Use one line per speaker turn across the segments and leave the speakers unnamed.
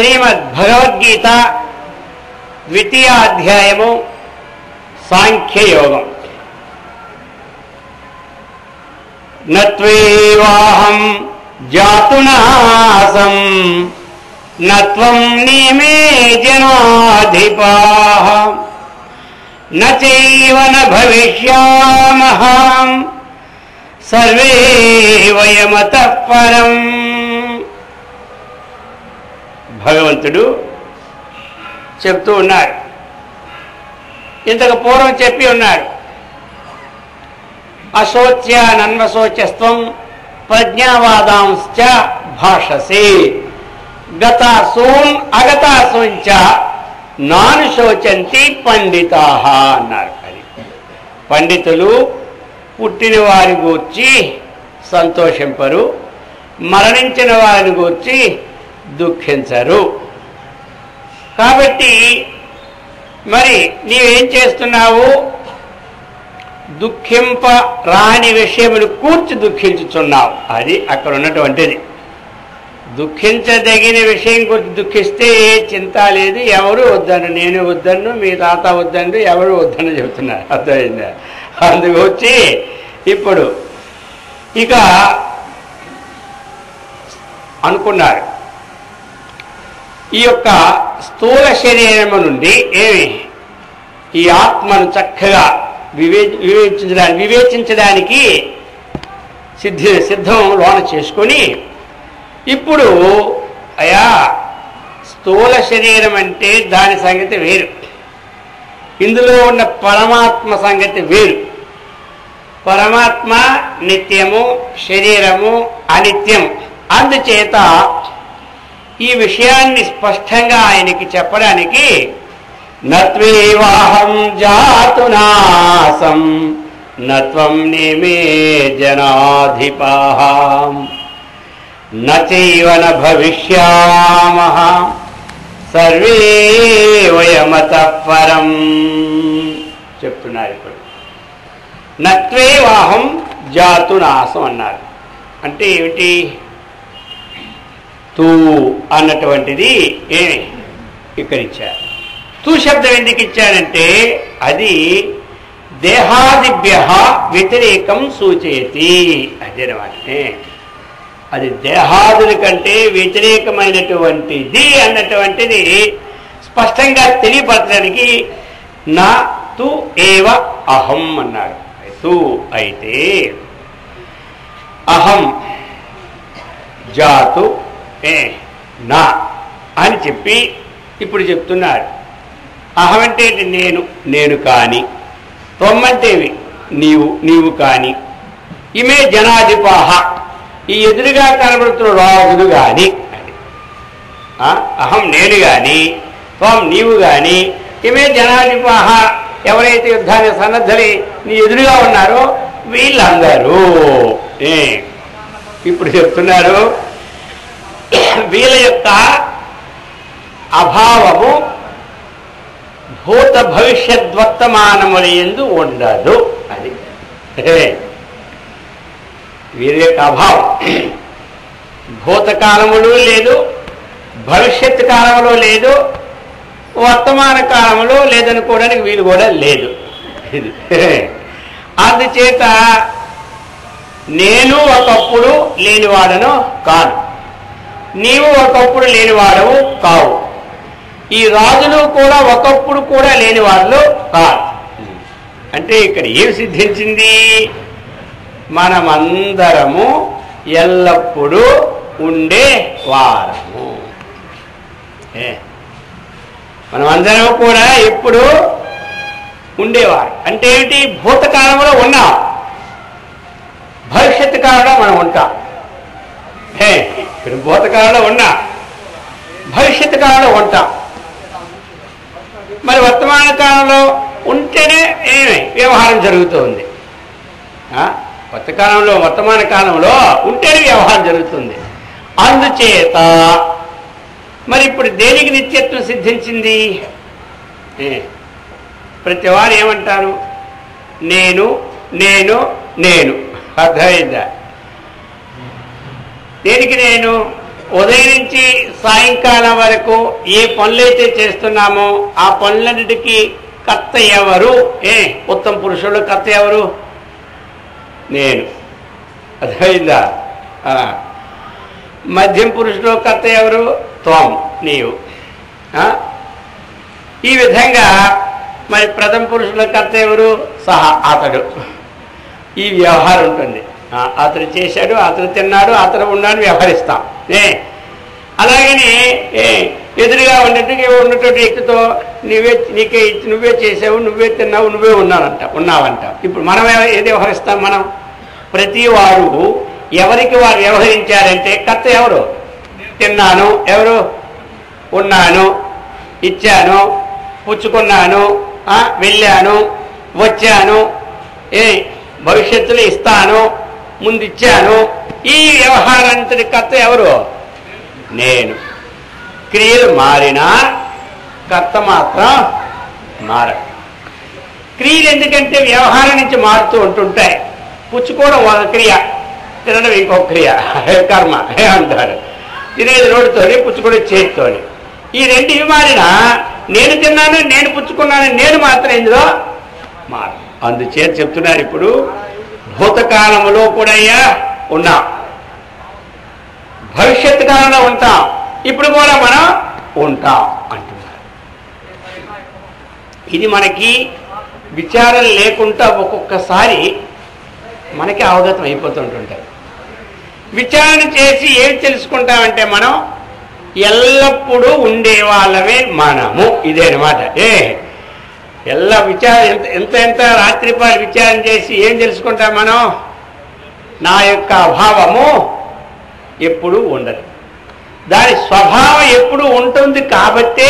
శ్రీమద్భగవద్గీత 2వ అధ్యాయము సాంఖ్యయోగం. నత్వేవాహం జాతునాసం నత్వం నిమే జనాధిపాః నచైవ న భవిష్యామః సర్వే వయమతః పరం. భగవంతుడు చెప్తూ ఉన్నారు. ఇంతకు పూర్వం చెప్పి ఉన్నారు, అశోచ్య నన్వశోచ్యస్త్వం ప్రజ్ఞావాదాంశ్చ భాషసే గతాసూన్ అగతాసూంచ నాను శోచంతి పండితాః అన్నారు. అది పండితులు పుట్టిన వారి గూర్చి సంతోషింపరు, మరణించిన వారిని గూర్చి దుఃఖించరు. కాబట్టి మరి నీవేం చేస్తున్నావు? దుఃఖింప రాని విషయములు కూర్చి దుఃఖించుచున్నావు. అది అక్కడ ఉన్నటువంటిది. దుఃఖించదగిన విషయం గురించి దుఃఖిస్తే ఏ చింత లేదు. ఎవరు వద్దను, నేను వద్దను, మీ తాత వద్దండు, ఎవరు వద్దను చెబుతున్నారు. అర్థమైందా? అందుకొచ్చి ఇప్పుడు ఇక అనుకున్నారు, ఈ యొక్క స్థూల శరీరము నుండి ఈ ఆత్మను చక్కగా వివేచించడానికి సిద్ధం లోన చేసుకొని, ఇప్పుడు అయా స్థూల శరీరం అంటే దాని సంగతి వేరు, ఇందులో ఉన్న పరమాత్మ సంగతి వేరు. పరమాత్మ నిత్యము, శరీరము అనిత్యం. అందుచేత ఈ విషయాన్ని స్పష్టంగా ఆయనకి చెప్పడానికి నత్వేవాహం జాతునాసం నత్వం నిమే జనాధిపాః నచైవ న భవిష్యామః సర్వే వయమతః పరం చెప్తున్నారు. ఇప్పుడు నత్వేవాహం జాతునాసం అన్నారు. అంటే ఏమిటి? తూ అన్నటువంటిది ఇక్కడ ఇచ్చారు. తూ శబ్దం ఎందుకు ఇచ్చారంటే అది దేహాదిభ్య వ్యతిరేకం సూచయతి. అదేనమాట, అది దేహాదుల కంటే వ్యతిరేకమైనటువంటిది అన్నటువంటిది స్పష్టంగా తెలియపరచడానికి నా తు ఏవ అహం అన్నారు. తు అయితే అహం జాతు నా అని చెప్పి ఇప్పుడు చెప్తున్నారు. అహం అంటే నేను కాని, తొమ్మంటేవి నీవు కాని, ఇమే జనాధిపాహ ఈ ఎదురుగా కనబడుతున్న రాజులు కాని, అహం నేను గాని, త్వం నీవు గాని, ఇమే జనాధిపాహ ఎవరైతే యుద్ధాన్ని సన్నద్ధులై నీ ఎదురుగా ఉన్నారో వీళ్ళందరూ. ఇప్పుడు చెప్తున్నారు, వీళ్ళ యొక్క అభావము భూత భవిష్యద్వర్తమానముల యందు ఉండదు. అది వీరి యొక్క అభావం భూతకాలములు లేదు, భవిష్యత్ కాలంలో లేదు, వర్తమాన కాలంలో లేదనుకోవడానికి వీలు కూడా లేదు. అందుచేత నేను ఒకప్పుడు లేనివాడను కాను, నీవు ఒకప్పుడు లేనివాడవు కావు, ఈ రాజులు కూడా ఒకప్పుడు కూడా లేని వాళ్ళు కాదు. అంటే ఇక్కడ ఏమి సిద్ధించింది? మనమందరము ఎల్లప్పుడూ ఉండే వారము. మనమందరము కూడా ఎప్పుడు ఉండేవారు. అంటే ఏమిటి? భూతకాలంలో ఉన్నాం, భవిష్యత్తు కాలంలో మనం ఉంటాం. ఇప్పుడు భూతకాలంలో ఉన్నా, భవిష్యత్తు కాలంలో ఉంటాం. మరి వర్తమాన కాలంలో ఉంటేనే వ్యవహారం జరుగుతుంది. వర్తమాన కాలంలో ఉంటేనే వ్యవహారం జరుగుతుంది. అందుచేత మరి ఇప్పుడు దేనికి నిత్యత్వం సిద్ధించింది? ప్రతి వారు ఏమంటారు? నేను నేను నేను. అర్థమైందా? దేనికి నేను? ఉదయం నుంచి సాయంకాలం వరకు ఏ పనులైతే చేస్తున్నామో ఆ పనులన్నిటికీ కర్త ఎవరు? ఉత్తమ పురుషుడు కర్త ఎవరు? నేను. అర్థమైందా? మధ్యం పురుషుడు కర్త ఎవరు? త్వం, నీవు. ఈ విధంగా మరి ప్రథమ పురుషుల కర్త ఎవరు? సహ, అతడు. ఈ వ్యవహారం ఉంటుంది. అతడు చేశాడు, అతడు తిన్నాడు, అతడు ఉన్నాడు, వ్యవహరిస్తాం. అలాగని ఎదురుగా ఉన్నటువంటి వ్యక్తితో నువ్వే చేసావు, నువ్వే తిన్నావు, నువ్వే ఉన్నావంట. ఇప్పుడు మనం ఏది వ్యవహరిస్తాం? మనం ప్రతి వారు ఎవరికి వారు వ్యవహరించారంటే కర్త ఎవరు? తిన్నాను, ఎవరు? ఉన్నాను, ఇచ్చాను, పుచ్చుకున్నాను, వెళ్ళాను, వచ్చాను, భవిష్యత్తులో ఇస్తాను, ముందు ఇచ్చాను. ఈ వ్యవహారాంతటి కర్త ఎవరు? నేను. క్రియలు మారినా కర్త మాత్రం మారడు. క్రియలు ఎందుకంటే వ్యవహారం నుంచి మారుతూ ఉంటుంటాయి. పుచ్చుకోవడం ఒక క్రియ, తినడం ఇంకొక క్రియ, కర్మ అంటారు. తినేది నోటితోని, పుచ్చుకోవడం చేతితోని. ఈ రెండు ఇవి మారినా నేను తిన్నాను, నేను పుచ్చుకున్నాను, నేను మాత్రం ఇందులో మారు. అందుచేత చెప్తున్నారు, ఇప్పుడు భూతకాలంలో కూడా ఉన్నాం, భవిష్యత్ కాలంలో ఉంటాం, ఇప్పుడు కూడా మనం ఉంటాం అంటున్నారు. ఇది మనకి విచారం లేకుండా ఒక్కొక్కసారి మనకి అవగతం అయిపోతుంటుంటాయి. విచారణ చేసి ఏం తెలుసుకుంటామంటే మనం ఎల్లప్పుడూ ఉండేవాళ్ళమే మనము. ఇదే అనమాట. ఎంత రాత్రిపాలు విచారణ చేసి ఏం తెలుసుకుంటాం మనం? నా యొక్క అభావము ఎప్పుడూ ఉండదు, దాని స్వభావం ఎప్పుడు ఉంటుంది. కాబట్టే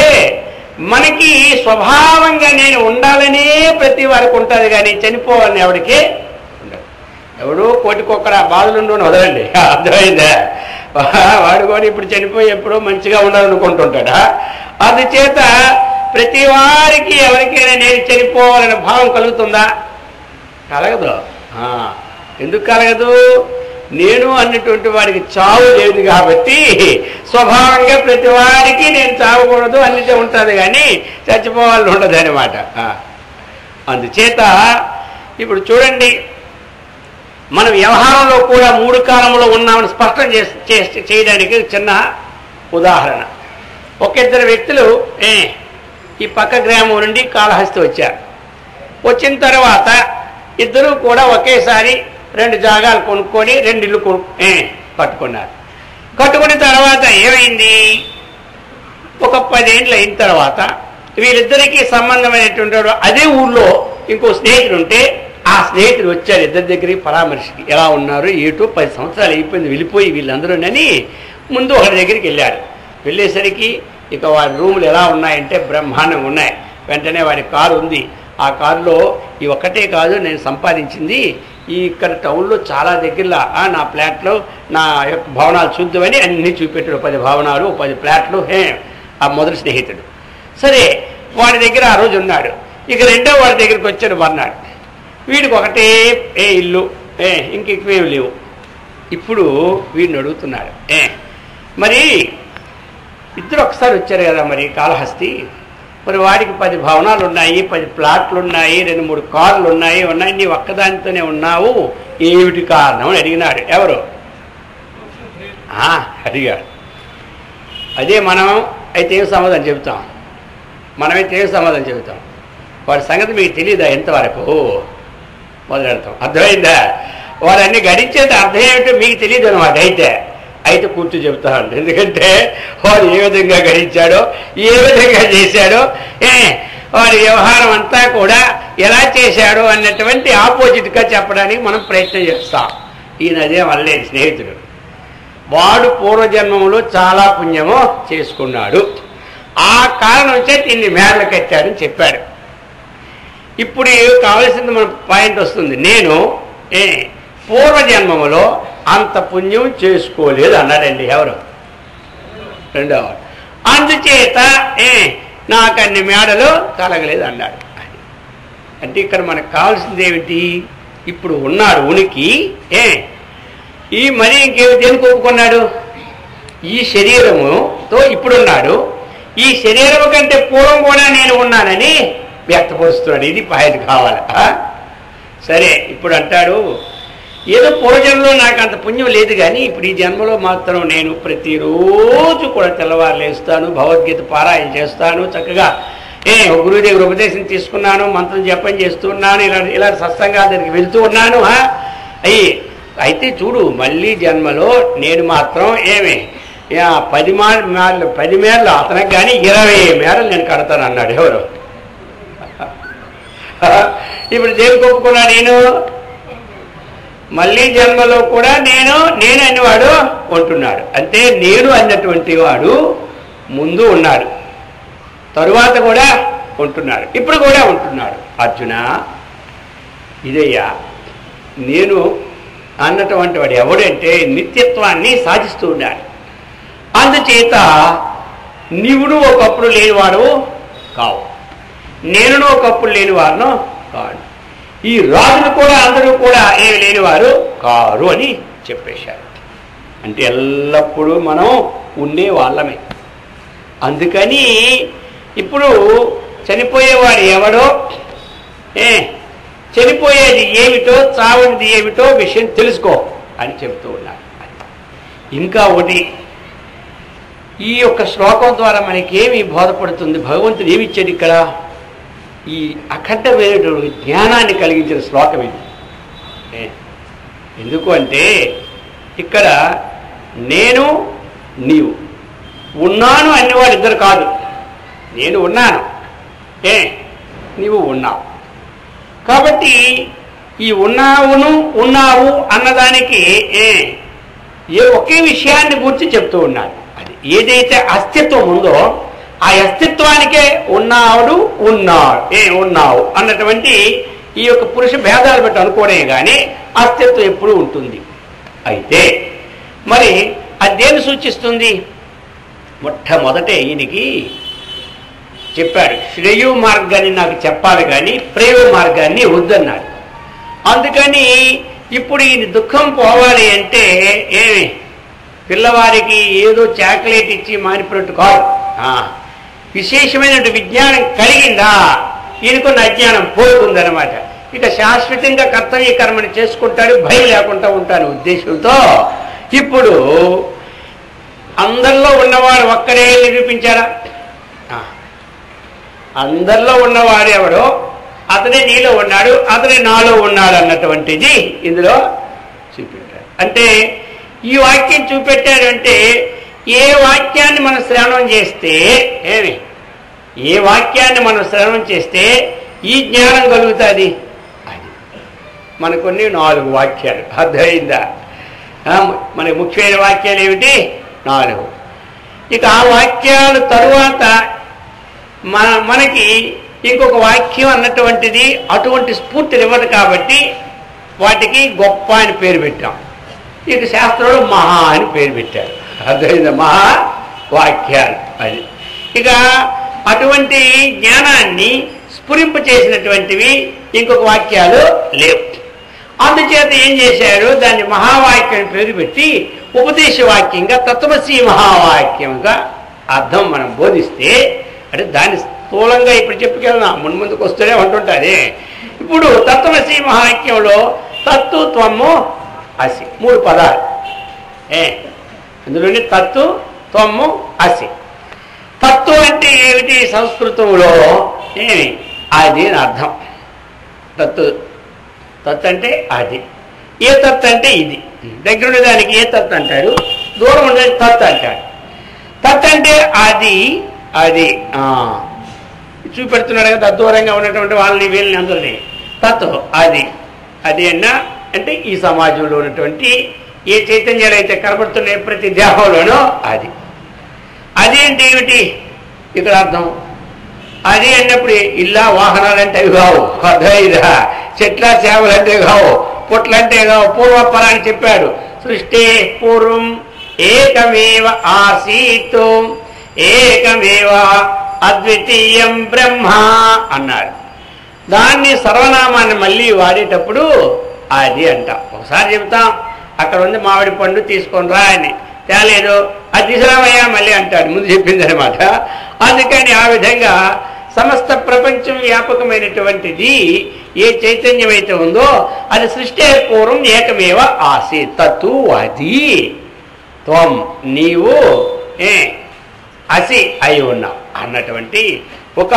మనకి స్వభావంగా నేను ఉండాలనే ప్రతి వారికి ఉంటుంది, కానీ చనిపోవాలని ఎవరికి ఉండదు. ఎవడో కోటికొక్కడ బాధలుండి వదలండి, అర్థమైందా? వాడు కూడా ఇప్పుడు చనిపోయి ఎప్పుడో మంచిగా ఉండాలనుకుంటుంటాడా? అందుచేత ప్రతి వారికి ఎవరికైనా నేను చనిపోవాలనే భావం కలుగుతుందా? కలగదు. ఎందుకు కలగదు? నేను అన్నటువంటి వాడికి చావు లేదు కాబట్టి స్వభావంగా ప్రతి వాడికి నేను చావకూడదు అన్నిటే ఉంటుంది, కానీ చచ్చిపోవాలని ఉండదు అనమాట. అందుచేత ఇప్పుడు చూడండి, మన వ్యవహారంలో కూడా 3 కాలంలో ఉన్నామని స్పష్టం చేయడానికి చిన్న ఉదాహరణ. ఒక ఇద్దరు వ్యక్తులు ఈ పక్క గ్రామం నుండి కాళహస్తి వచ్చారు. వచ్చిన తర్వాత ఇద్దరు కూడా ఒకేసారి 2 జాగాలు కొనుక్కొని 2 ఇళ్ళు కట్టుకున్నారు. కట్టుకున్న తర్వాత ఏమైంది? ఒక 10 ఏళ్ళు అయిన తర్వాత వీళ్ళిద్దరికీ సంబంధమైనటువంటి అదే ఊళ్ళో ఇంకో స్నేహితుడు ఉంటే ఆ స్నేహితుడు వచ్చారు ఇద్దరి దగ్గరికి పరామర్శకి. ఎలా ఉన్నారు ఏటో 10 సంవత్సరాలు అయిపోయింది వెళ్ళిపోయి వీళ్ళందరూనని ముందు ఒకరి దగ్గరికి వెళ్ళారు. వెళ్ళేసరికి ఇక వారి రూములు ఎలా ఉన్నాయంటే బ్రహ్మాండంగా ఉన్నాయి. వెంటనే వారి కారు ఉంది. ఆ కారులో ఈ ఒక్కటే కాదు నేను సంపాదించింది, ఈ ఇక్కడ టౌన్లో చాలా దగ్గరలో నా ఫ్లాట్లో నా యొక్క భవనాలు చూద్దామని అన్నీ చూపెట్టాడు. 10 భవనాలు, 10 ఫ్లాట్లు. ఆ మొదటి స్నేహితుడు సరే వాడి దగ్గర ఆ రోజు ఉన్నాడు. ఇక రెండో వాడి దగ్గరికి వచ్చాడు మర్నాడు. వీడికి ఒకటే ఇల్లు, ఇంకెక్కువేమి లేవు. ఇప్పుడు వీడిని అడుగుతున్నాడు, మరి ఇద్దరు ఒకసారి వచ్చారు కదా మరి కాళహస్తి, మరి వాడికి 10 భవనాలు ఉన్నాయి, 10 ప్లాట్లు ఉన్నాయి, 2-3 కార్లు ఉన్నాయి, నీ ఒక్కదానితోనే ఉన్నావు, ఏమిటి కారణం అని అడిగినాడు. ఎవరు అడిగాడు. అదే మనం అయితే ఏం సమాధానం చెబుతాం? మనమైతే ఏం సమాధానం చెబుతాం? వాడి సంగతి మీకు తెలియదా ఎంతవరకు మొదలెడతాం. అర్థమైందా? వాడన్నీ గడించేది అర్థం ఏమిటో మీకు తెలియదు అనమాట. అయితే కూర్చో చెబుతాను. ఎందుకంటే వాడు ఏ విధంగా గడించాడో, ఏ విధంగా చేశాడో, వాడి వ్యవహారం అంతా కూడా ఎలా చేశాడో అన్నటువంటి ఆపోజిట్గా చెప్పడానికి మనం ప్రయత్నం చేస్తాం. ఈయన అదే వల్లే స్నేహితుడు. వాడు పూర్వజన్మంలో చాలా పుణ్యమో చేసుకున్నాడు, ఆ కారణం చేతి ఇన్ని మేడలు కట్టాడని చెప్పాడు. ఇప్పుడు కావలసింది మన పాయింట్ వస్తుంది. నేను పూర్వజన్మములో అంత పుణ్యం చేసుకోలేదు అన్నాడండి. ఎవరు? రెండవ. అందుచేత నాకు అన్ని మేడలు కలగలేదు అన్నాడు. అంటే ఇక్కడ మనకు కావాల్సింది ఏమిటి? ఇప్పుడు ఉన్నాడు ఉనికి, ఈ మరి ఇంకేమి దేనికి ఒప్పుకున్నాడు? ఈ శరీరముతో ఇప్పుడున్నాడు, ఈ శరీరము కంటే పూర్వం కూడా నేను ఉన్నానని వ్యక్తపరుస్తున్నాడు. ఇది ఆయన కావాలి. సరే, ఇప్పుడు అంటాడు, ఏదో పూర్వజన్మలో నాకు అంత పుణ్యం లేదు, కానీ ఇప్పుడు ఈ జన్మలో మాత్రం నేను ప్రతిరోజు కూడా తెల్లవారు లేస్తాను, భగవద్గీత పారాయణ చేస్తాను, చక్కగా గురుదేవుడు ఉపదేశం తీసుకున్నాను, మంత్రం జపం చేస్తున్నాను, ఇలా సత్సంగాల దగ్గరికి వెళ్తూ ఉన్నాను. అయితే చూడు, మళ్ళీ జన్మలో నేను మాత్రం 10 మేరలు అతనికి కానీ 20 మేరలు నేను కడతాను అన్నాడు. ఎవరు? ఇప్పుడు దేవుడికి ఒప్పుకున్నా, నేను మళ్ళీ జన్మలో కూడా నేను అనేవాడు ఉంటున్నాడు. అంటే నేను అన్నటువంటి వాడు ముందు ఉన్నాడు, తరువాత కూడా ఉంటున్నాడు, ఇప్పుడు కూడా ఉంటున్నాడు. అర్జున, ఇదయ్యా నేను అన్నటువంటి వాడు ఎవడంటే నిత్యత్వాన్ని సాధిస్తూ ఉన్నాడు. అందుచేత నీవును ఒకప్పుడు లేనివాడు కావు, నేనును ఒకప్పుడు లేనివాడును కాడు, ఈ రాజులు కూడా అందరూ కూడా ఏమి లేనివారు కారు అని చెప్పేశారు. అంటే ఎల్లప్పుడూ మనం ఉండే వాళ్ళమే. అందుకని ఇప్పుడు చనిపోయేవాడు ఎవడో, చనిపోయేది ఏమిటో, చావునిది ఏమిటో విషయం తెలుసుకో అని చెప్తూ ఉన్నారు. ఇంకా ఒకటి, ఈ యొక్క శ్లోకం ద్వారా మనకేమి బోధపడుతుంది, భగవంతుడు ఏమిచ్చాడు ఇక్కడ? ఈ అఖండమైనటువంటి జ్ఞానాన్ని కలిగించిన శ్లోకం ఇది. ఎందుకు అంటే ఇక్కడ నేను నీవు ఉన్నాను అనేవాడు ఇద్దరు కాదు. నేను ఉన్నాను, నీవు ఉన్నావు. కాబట్టి ఈ ఉన్నావు అన్నదానికి ఒకే విషయాన్ని గురించి చెప్తూ ఉన్నాడు. అది ఏదైతే అస్తిత్వం ఉందో ఆ అస్తిత్వానికే ఉన్నావు అన్నటువంటి ఈ యొక్క పురుష భేదాలు బట్టి అనుకోవడే కానీ అస్తిత్వం ఎప్పుడూ ఉంటుంది. అయితే మరి అది దేన్ని సూచిస్తుంది? మొట్టమొదటే ఈయనకి చెప్పాడు, శ్రేయు మార్గాన్ని నాకు చెప్పాలి కానీ ప్రేమ మార్గాన్ని వద్దన్నాడు. అందుకని ఇప్పుడు ఈయన దుఃఖం పోవాలి అంటే పిల్లవారికి ఏదో చాక్లెట్ ఇచ్చి మానిపోయినట్టు కాదు, విశేషమైనటువంటి విజ్ఞానం కలిగిందా ఈయనకున్న అజ్ఞానం పోతుందన్నమాట. ఇక శాశ్వతంగా కర్తవ్య కర్మని చేసుకుంటాడు, భయం లేకుండా ఉంటాను ఉద్దేశంతో ఇప్పుడు అందరిలో ఉన్నవాడు ఒక్కడే నిరూపించారా? అందరిలో ఉన్నవాడు ఎవడో అతనే నీలో ఉన్నాడు, అతనే నాలో ఉన్నాడు అన్నటువంటిది ఇందులో చూపెట్టాడు. అంటే ఈ వాక్యం చూపెట్టాడంటే ఏ వాక్యాన్ని మనం శ్రవణం చేస్తే ఏ వాక్యాన్ని మనం శ్రవణం చేస్తే ఈ జ్ఞానం కలుగుతుంది. అది మన కొన్ని 4 వాక్యాలు అర్థమైందా? మనకి ముఖ్యమైన వాక్యాలు ఏమిటి? 4. ఇక ఆ వాక్యాలు తరువాత మనకి ఇంకొక వాక్యం అన్నటువంటిది అటువంటి స్ఫూర్తిని ఇవ్వదు కాబట్టి వాటికి గొప్ప అని పేరు పెట్టాం. ఇక శాస్త్రంలో మహా అని పేరు పెట్టారు. అర్థమైందా? మహా వాక్యాలు. అది ఇక అటువంటి జ్ఞానాన్ని స్ఫురింప చేసినటువంటివి ఇంకొక వాక్యాలు లేవు. అందుచేత ఏం చేశారు, దాన్ని మహావాక్యం పేరు పెట్టి ఉపదేశ వాక్యంగా తత్వమసి మహావాక్యంగా అర్థం మనం బోధిస్తే, అంటే దాన్ని స్థూలంగా ఇప్పుడు చెప్పుకెళ్దాం, ముందుకు వస్తూనే ఉంటుంటుంది. ఇప్పుడు తత్వమసి మహావాక్యంలో తత్తు త్వము అసి 3 పదాలు. అందులోని తత్తు త్వము అసి. తత్తు అంటే ఏమిటి? సంస్కృతంలో అది అని అర్థం. తత్తు అంటే అది. ఏ తత్ అంటే ఇది. దగ్గరుండే దానికి ఏ తత్ అంటాడు, దూరం ఉండేది తత్ అంటాడు. తత్ అంటే అది చూపెడుతున్నాడు కదా, దూరంగా ఉన్నటువంటి వాళ్ళని వీళ్ళని అందరినీ తత్ అది అన్నా అంటే ఈ సమాజంలో ఉన్నటువంటి ఏ చైతన్యాలు అయితే కనబడుతున్నాయి ప్రతి దేహంలోనూ అది అంటే ఏమిటి ఇక్కడ అర్థం? అది అన్నప్పుడు ఇల్లా వాహనాలు అంటే అవి కావు, అర్థమైందా? చెట్ల సేవలు అంటే కావు, పుట్లంటే కావు. పూర్వపరాన్ని చెప్పాడు, సృష్టి పూర్వం ఏకమేవ ఆసీత్ ఏకమేవ అద్వితీయం బ్రహ్మ అన్నాడు. దాన్ని సర్వనామాన్ని మళ్ళీ వాడేటప్పుడు అది అంటాం. ఒకసారి చెబుతాం, అక్కడ ఉంది మామిడి పండు తీసుకొని రా అని, తేలేదు, అది తీసుకురావయ్యా మళ్ళీ అంటాడు, ముందు చెప్పింది అనమాట. అందుకని ఆ విధంగా సమస్త ప్రపంచం వ్యాపకమైనటువంటిది ఏ చైతన్యం అయితే ఉందో అది సృష్టి పూర్వం ఏకమేవ ఆసి తత్తు అది త్వం నీవు అసి అయి ఉన్నావు అన్నటువంటి ఒక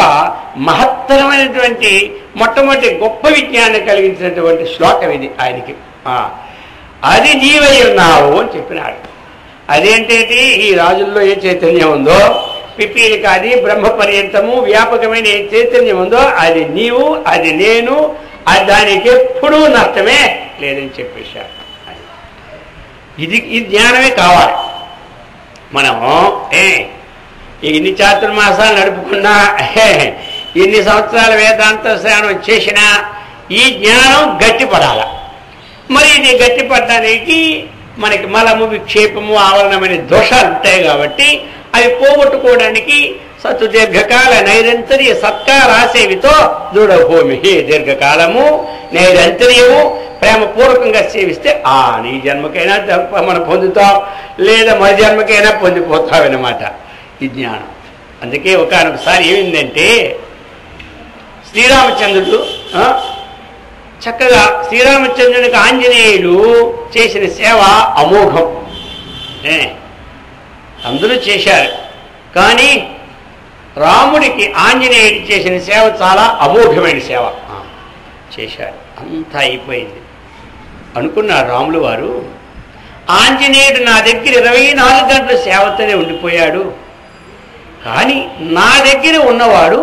మహత్తరమైనటువంటి మొట్టమొదటి గొప్ప విజ్ఞానం కలిగించినటువంటి శ్లోకం ఇది ఆయనకి. అది నీవై ఉన్నావు అని చెప్పినాడు. అదేంటేంటి, ఈ రాజుల్లో ఏ చైతన్యం ఉందో పిపీలిక అది బ్రహ్మ పర్యంతము వ్యాపకమైన ఏ చైతన్యం ఉందో అది నీవు, అది నేను, అది దానికి ఎప్పుడూ నష్టమే లేదని చెప్పేశారు. ఇది జ్ఞానమే కావాలి. మనము ఇన్ని చాతుర్మాసాలు నడుపుకున్నా, ఇన్ని సంవత్సరాల వేదాంత శ్రవణం చేసినా ఈ జ్ఞానం గట్టిపడాల. మరి ఇది గట్టిపడడానికి మనకి మలము విక్షేపము ఆవరణమైన దోషాలు ఉంటాయి కాబట్టి అవి పోగొట్టుకోవడానికి సత్తు దీర్ఘకాల నైరంతర్య సత్కారాసేవితో దృఢభూమి, దీర్ఘకాలము నైరంతర్యము ప్రేమపూర్వకంగా సేవిస్తే నీ జన్మకైనా మనం పొందుతాం, లేదా మరి జన్మకైనా పొందిపోతామన్నమాట ఈ జ్ఞానం. అందుకే ఒకసారి ఏమైందంటే శ్రీరామచంద్రుడు చక్కగా శ్రీరామచంద్రునికి ఆంజనేయుడు చేసిన సేవ అమోఘం. అందరూ చేశారు, కానీ రాముడికి ఆంజనేయుడు చేసిన సేవ చాలా అమోఘమైన సేవ చేశారు. అంతా అయిపోయింది అనుకున్నారు రాములు వారు. ఆంజనేయుడు నా దగ్గర 24 గంటల సేవతోనే ఉండిపోయాడు, కానీ నా దగ్గర ఉన్నవాడు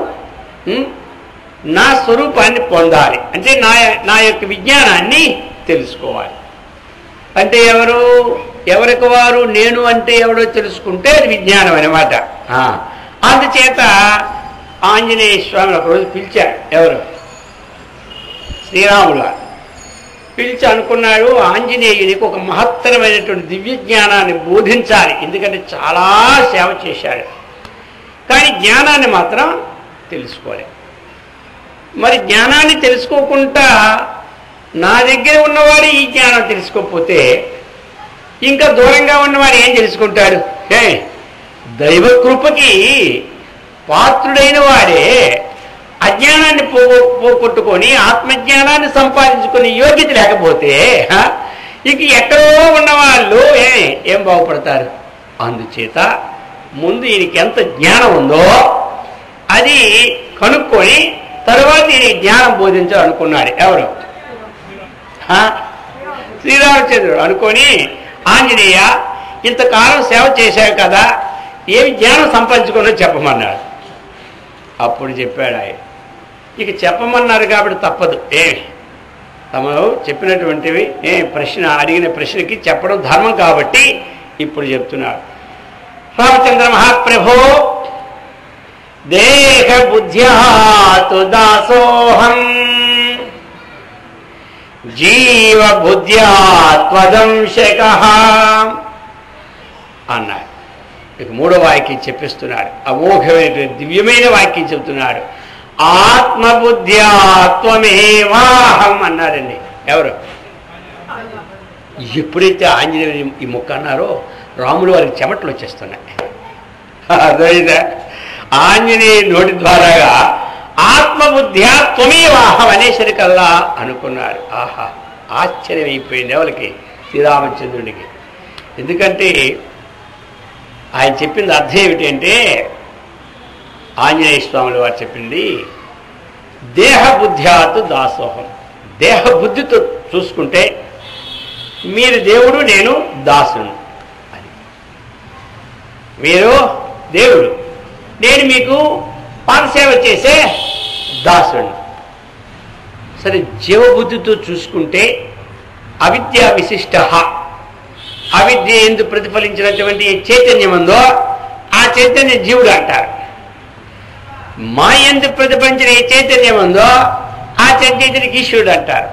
నా స్వరూపాన్ని పొందాలి అంటే నా యొక్క విజ్ఞానాన్ని తెలుసుకోవాలి. అంటే ఎవరికి వారు నేను అంటే ఎవడో తెలుసుకుంటే అది విజ్ఞానం అన్నమాట. అందుచేత ఆంజనేయ స్వామిని ఒకరోజు పిలిచాడు. ఎవరు? శ్రీరాముడు పిలిచి అనుకున్నాడు ఆంజనేయునికి ఒక మహత్తరమైనటువంటి దివ్య జ్ఞానాన్ని బోధించాలి, ఎందుకంటే చాలా సేవ చేశాడు, కానీ జ్ఞానాన్ని మాత్రం తెలుసుకోలే. మరి జ్ఞానాన్ని తెలుసుకోకుండా నా దగ్గర ఉన్నవాడు ఈ జ్ఞానం తెలుసుకోకపోతే ఇంకా దూరంగా ఉన్నవాడు ఏం తెలుసుకుంటాడు? దైవ కృపకి పాత్రుడైన వాడే అజ్ఞానాన్ని పోగొట్టుకొని ఆత్మజ్ఞానాన్ని సంపాదించుకునే యోగ్యత లేకపోతే ఇక ఎక్కడో ఉన్నవాళ్ళు ఏం బాగుపడతారు? అందుచేత ముందు ఈయనకి ఎంత జ్ఞానం ఉందో అది కనుక్కొని తరువాత ఈయన జ్ఞానం బోధించాలనుకున్నాడు. ఎవరు? శ్రీరామచంద్రుడు అనుకొని ఆంజనేయ ఇంతకాలం సేవ చేశావు కదా, ఏమి జ్ఞానం సంపాదించుకున్నో చెప్పమన్నాడు. అప్పుడు చెప్పాడు ఆయన. ఇక చెప్పమన్నారు కాబట్టి తప్పదు. తమరు చెప్పినటువంటివి ప్రశ్న అడిగిన ప్రశ్నకి చెప్పడం ధర్మం కాబట్టి ఇప్పుడు చెప్తున్నాడు. రామచంద్ర మహాప్రభో దేహ బుద్ధ్యాతు దాసోహం జీవ బుద్ధ్యాత్వదంశకః అన్నాడు. ఇక మూడో వాక్యం చెప్పిస్తున్నాడు, అమోఘమైన దివ్యమైన వాక్యం చెబుతున్నాడు. ఆత్మబుద్ధ్యాత్వమేవాహం అన్నారండి. ఎవరు? ఎప్పుడైతే ఆంజనేయుడు ఈ మొక్క అన్నారో రాములు వారికి చెమట్లు వచ్చేస్తున్నాయి. అదైతే ఆంజనేయ నోటి ద్వారాగా ఆత్మబుద్ధ్యాత్వమేవాహం అనేసరికల్లా అనుకున్నాడు. ఆహా, ఆశ్చర్యం అయిపోయింది ఎవరికి? శ్రీరామచంద్రుడికి. ఎందుకంటే ఆయన చెప్పింది అర్థం ఏమిటి అంటే, ఆంజనేయ స్వాములు వారు చెప్పింది దేహబుద్ధ్యాత్ దాసోహం. దేహబుద్ధితో చూసుకుంటే మీరు దేవుడు, నేను దాసును అని. మీరు దేవుడు, నేను మీకు పాదసేవ చేసే దాసుడు. సరే, జీవబుద్ధితో చూసుకుంటే అవిద్యా విశిష్ట, అవిద్య ఎందు ప్రతిఫలించినటువంటి చైతన్యం ఉందో ఆ చైతన్య జీవుడు అంటారు. మా ఎందు ప్రతిఫలించిన ఏ చైతన్యం ఉందో ఆ చైతన్యానికి ఈశ్వరుడు అంటారు.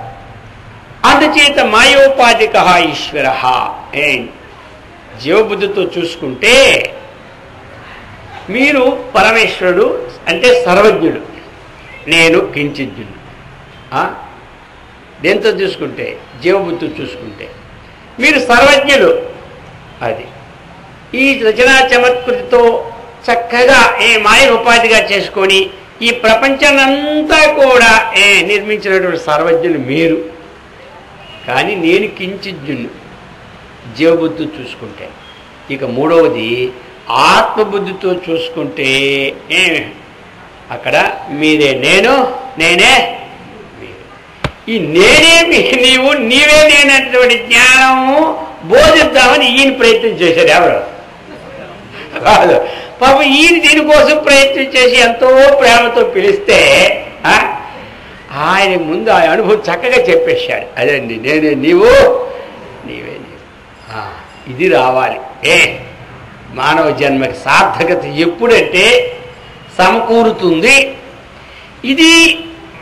అందుచేత మాయోపాధిక ఈశ్వర. జీవబుద్ధితో చూసుకుంటే మీరు పరమేశ్వరుడు అంటే సర్వజ్ఞుడు, నేను కించిజ్ఞుడు. దేంతో చూసుకుంటే? జీవబుద్ధితో చూసుకుంటే మీరు సర్వజ్ఞులు. అది ఈ రచనా చమత్కృతితో చక్కగా మాయను ఉపాధిగా చేసుకొని ఈ ప్రపంచాన్నంతా కూడా నిర్మించినటువంటి సర్వజ్ఞులు మీరు. కానీ నేను కించిజ్ఞుణ్ణి జీవబుద్ధి చూసుకుంటే. ఇక మూడవది ఆత్మబుద్ధితో చూసుకుంటే అక్కడ మీరే నేను, నేనే మీరు. ఈ నేనే నీవు, నీవే నేనటువంటి జ్ఞానము బోధిద్దామని ఈయన ప్రయత్నం చేశారు. ఎవరు కాదు పాపం ఈయన దీనికోసం ప్రయత్నం చేసి ఎంతో ప్రేమతో పిలిస్తే ఆయన ముందు ఆ అనుభవం చక్కగా చెప్పేశాడు. అదండి నేనే నీవు, నీవే నీవు. ఇది రావాలి. మానవ జన్మకి సార్థకత ఎప్పుడంటే సమకూరుతుంది. ఇది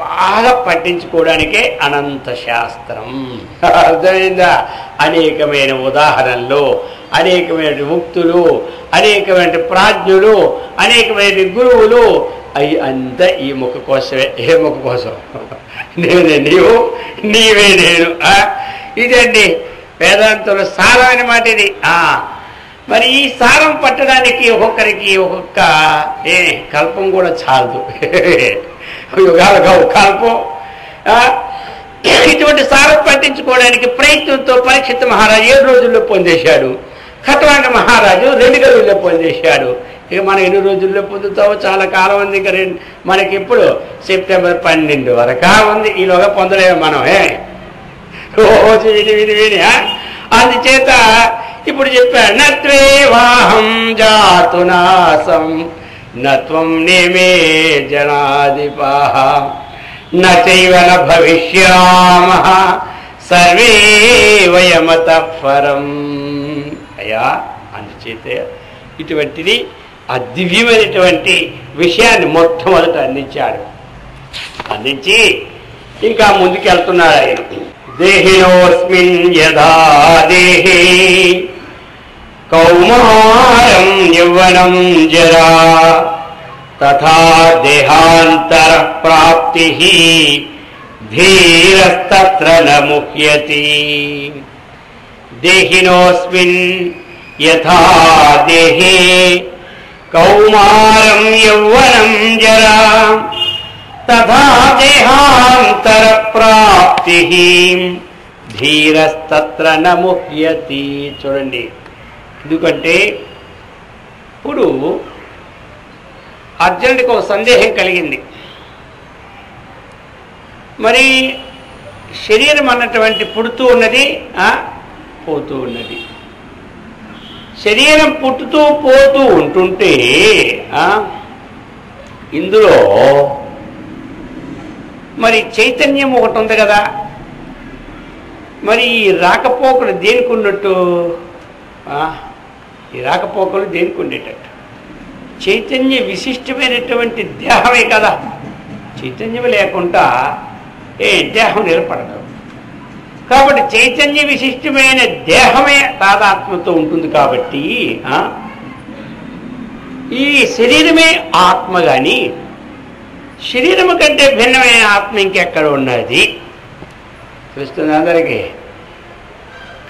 బాగా పట్టించుకోవడానికే అనంత శాస్త్రం. అర్థమైందా? అనేకమైన ఉదాహరణలు, అనేకమైన ముక్తులు, అనేకమైన ప్రాజ్ఞులు, అనేకమైన గురువులు, అవి అంతా ఈ ముఖ కోసమే. ఏ ముఖ కోసం? నేనే నీవు, నీవే నేను. ఇదండి వేదాంతంలో సారమైన మాట ఇది. మరి ఈ సారం పట్టడానికి ఒక్కొక్కరికి ఒక్కొక్క కల్పం కూడా చాలదు. యుగాలు కావు కల్పం. ఇటువంటి సారం పట్టించుకోవడానికి ప్రయత్నంతో పరీక్షిత్ మహారాజు 7 రోజుల్లో పొందేశాడు. ఖట్వాంగ మహారాజు 2 గడువుల్లో పొందేశాడు. ఇక మనం ఎన్ని రోజుల్లో పొందుతావో చాలా కాలం ఉంది. ఇంకా మనకి ఇప్పుడు సెప్టెంబర్ 12 వరకా ఉంది. ఈలోగా పొందలేము మనం. రోజు విని అందుచేత ఇప్పుడు చెప్పాడు, నత్వేవాహం జాతునాసం నత్వం నేమే జనాధిపాః నచైవ న భవిష్యామః సర్వే వయమతః పరం. అయ్యా అందుచేత ఇటువంటిది ఆ దివ్యమైనటువంటి విషయాన్ని మొట్టమొదట అందించాడు. అందించి ఇంకా ముందుకెళ్తున్నాడు ఆయన. దేహినోస్మిన్ యథా దేహే కౌమారం యవ్వనం జరా తథా దేహాంతర ప్రాప్తి ధీరస్తత్ర న ముహ్యతి. దేహినోస్మిన్ యథా దేహే కౌమారం యవ్వనం జరా తథా దేహాంతర ప్రాప్తి ధీరస్తత్ర న ముహ్యతి. చూడండి, ఎందుకంటే ఇప్పుడు అర్జునుడికి ఒక సందేహం కలిగింది. మరి శరీరం అన్నటువంటి పుడుతూ ఉన్నది, పోతూ ఉన్నది. శరీరం పుట్టుతూ పోతూ ఉంటుంటే ఇందులో మరి చైతన్యం ఒకటి ఉంది కదా. మరి ఈ రాకపోకలు దేనికి ఉన్నట్టు? ఈ రాకపోకలు దేనికి ఉండేటట్టు? చైతన్య విశిష్టమైనటువంటి దేహమే కదా. చైతన్యం లేకుండా దేహం నిలబడదు. కాబట్టి చైతన్య విశిష్టమైన దేహమే తాదాత్మతో ఉంటుంది. కాబట్టి ఈ శరీరమే ఆత్మ. కానీ శరీరము కంటే భిన్నమైన ఆత్మ ఇంకెక్కడ ఉన్నది? చూస్తుంది అందరికీ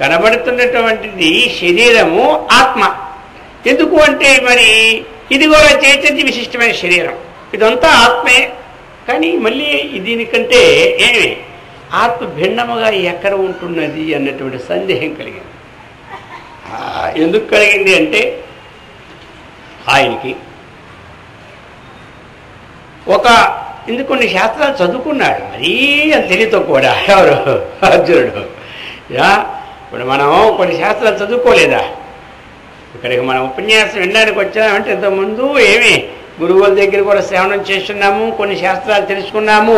కనబడుతున్నటువంటిది శరీరము, ఆత్మ. ఎందుకు అంటే మరి ఇది కూడా చైతన్య విశిష్టమైన శరీరం, ఇదంతా ఆత్మే. కానీ మళ్ళీ దీనికంటే ఆత్మ భిన్నముగా ఎక్కడ ఉంటున్నది అన్నటువంటి సందేహం కలిగింది. ఎందుకు కలిగింది అంటే ఆయనకి ఎందుకు కొన్ని శాస్త్రాలు చదువుకున్నాడు. మరీ అని తెలియతో కూడా ఎవరు అర్జునుడు. ఇప్పుడు మనం కొన్ని శాస్త్రాలు చదువుకోలేదా? ఇక్కడికి మనం ఉపన్యాసం వినడానికి వచ్చామంటే ఇంతకుముందు గురువుల దగ్గర కూడా శ్రవణం చేస్తున్నాము, కొన్ని శాస్త్రాలు తెలుసుకున్నాము.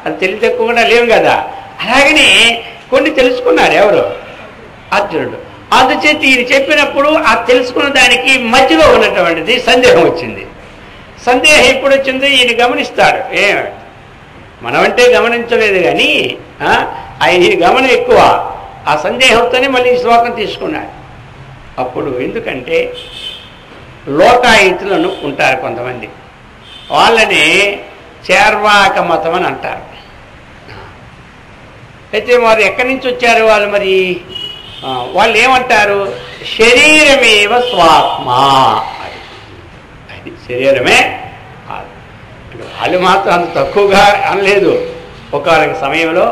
అది తెలివి తక్కువ కూడా లేవు కదా. అలాగనే కొన్ని తెలుసుకున్నారు ఎవరు? అర్జునుడు. అందుచేత ఈయన చెప్పినప్పుడు ఆ తెలుసుకున్న దానికి మధ్యలో ఉన్నటువంటిది సందేహం వచ్చింది. సందేహం ఎప్పుడు వచ్చిందో ఈయన గమనిస్తాడు. మనమంటే గమనించలేదు కానీ ఆయన గమనం ఎక్కువ. ఆ సందేహంతోనే మళ్ళీ ఈ శ్లోకం తీసుకున్నాడు. అప్పుడు ఎందుకంటే లోకాయుతులను ఉంటారు కొంతమంది, వాళ్ళని చేర్వాక మతం అని అంటారు. అయితే వారు ఎక్కడి నుంచి వచ్చారు? వాళ్ళు ఏమంటారు? శరీరమేవ స్వాత్మ. అది శరీరమే వాళ్ళు మాత్రం అంత తక్కువగా అనలేదు. ఒకనొక సమయంలో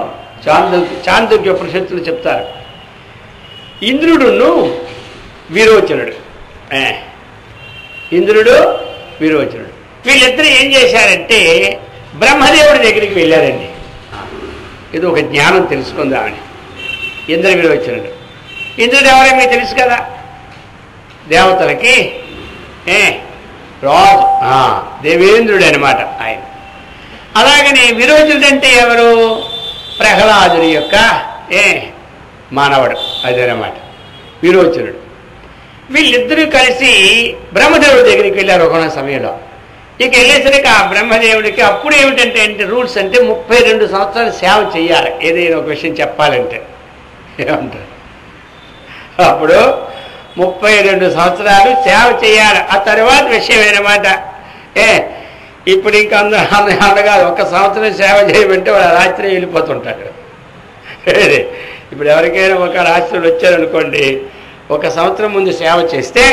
చాంద్రోగ్య ఉపనిషత్తులు చెప్తారు, ఇంద్రుడును విరోచనుడు, ఇంద్రుడు విరోచనుడు వీళ్ళిద్దరూ ఏం చేశారంటే బ్రహ్మదేవుడి దగ్గరికి వెళ్ళారండి. ఇది ఒక జ్ఞానం తెలుసుకుందామని. ఇంద్ర విరోచనుడు, ఇంద్రుడు ఎవరో మీకు తెలుసు కదా, దేవతలకి రాజు, దేవేంద్రుడు అనమాట ఆయన. అలాగనే విరోచనుడు అంటే ఎవరు? ప్రహ్లాదుడి యొక్క మానవుడు, అదేనమాట విరోచనుడు. వీళ్ళిద్దరూ కలిసి బ్రహ్మదేవుడి దగ్గరికి వెళ్ళారు ఒకనొక సమయంలో. ఇక వెళ్ళేసరికి ఆ బ్రహ్మదేవుడికి అప్పుడు ఏమిటంటే రూల్స్ అంటే 32 సంవత్సరాలు సేవ చేయాలి ఏదైనా ఒక విషయం చెప్పాలంటే. ఏమంటారు? అప్పుడు 32 సంవత్సరాలు సేవ చేయాలి. ఆ తర్వాత విషయం ఏనమాట. ఇప్పుడు ఇంకా అందగా 1 సంవత్సరం సేవ చేయమంటే వాడు రాత్రి వెళ్ళిపోతుంటాడు. ఇప్పుడు ఎవరికైనా ఒక రాత్రులు వచ్చారనుకోండి, 1 సంవత్సరం ముందు సేవ చేస్తే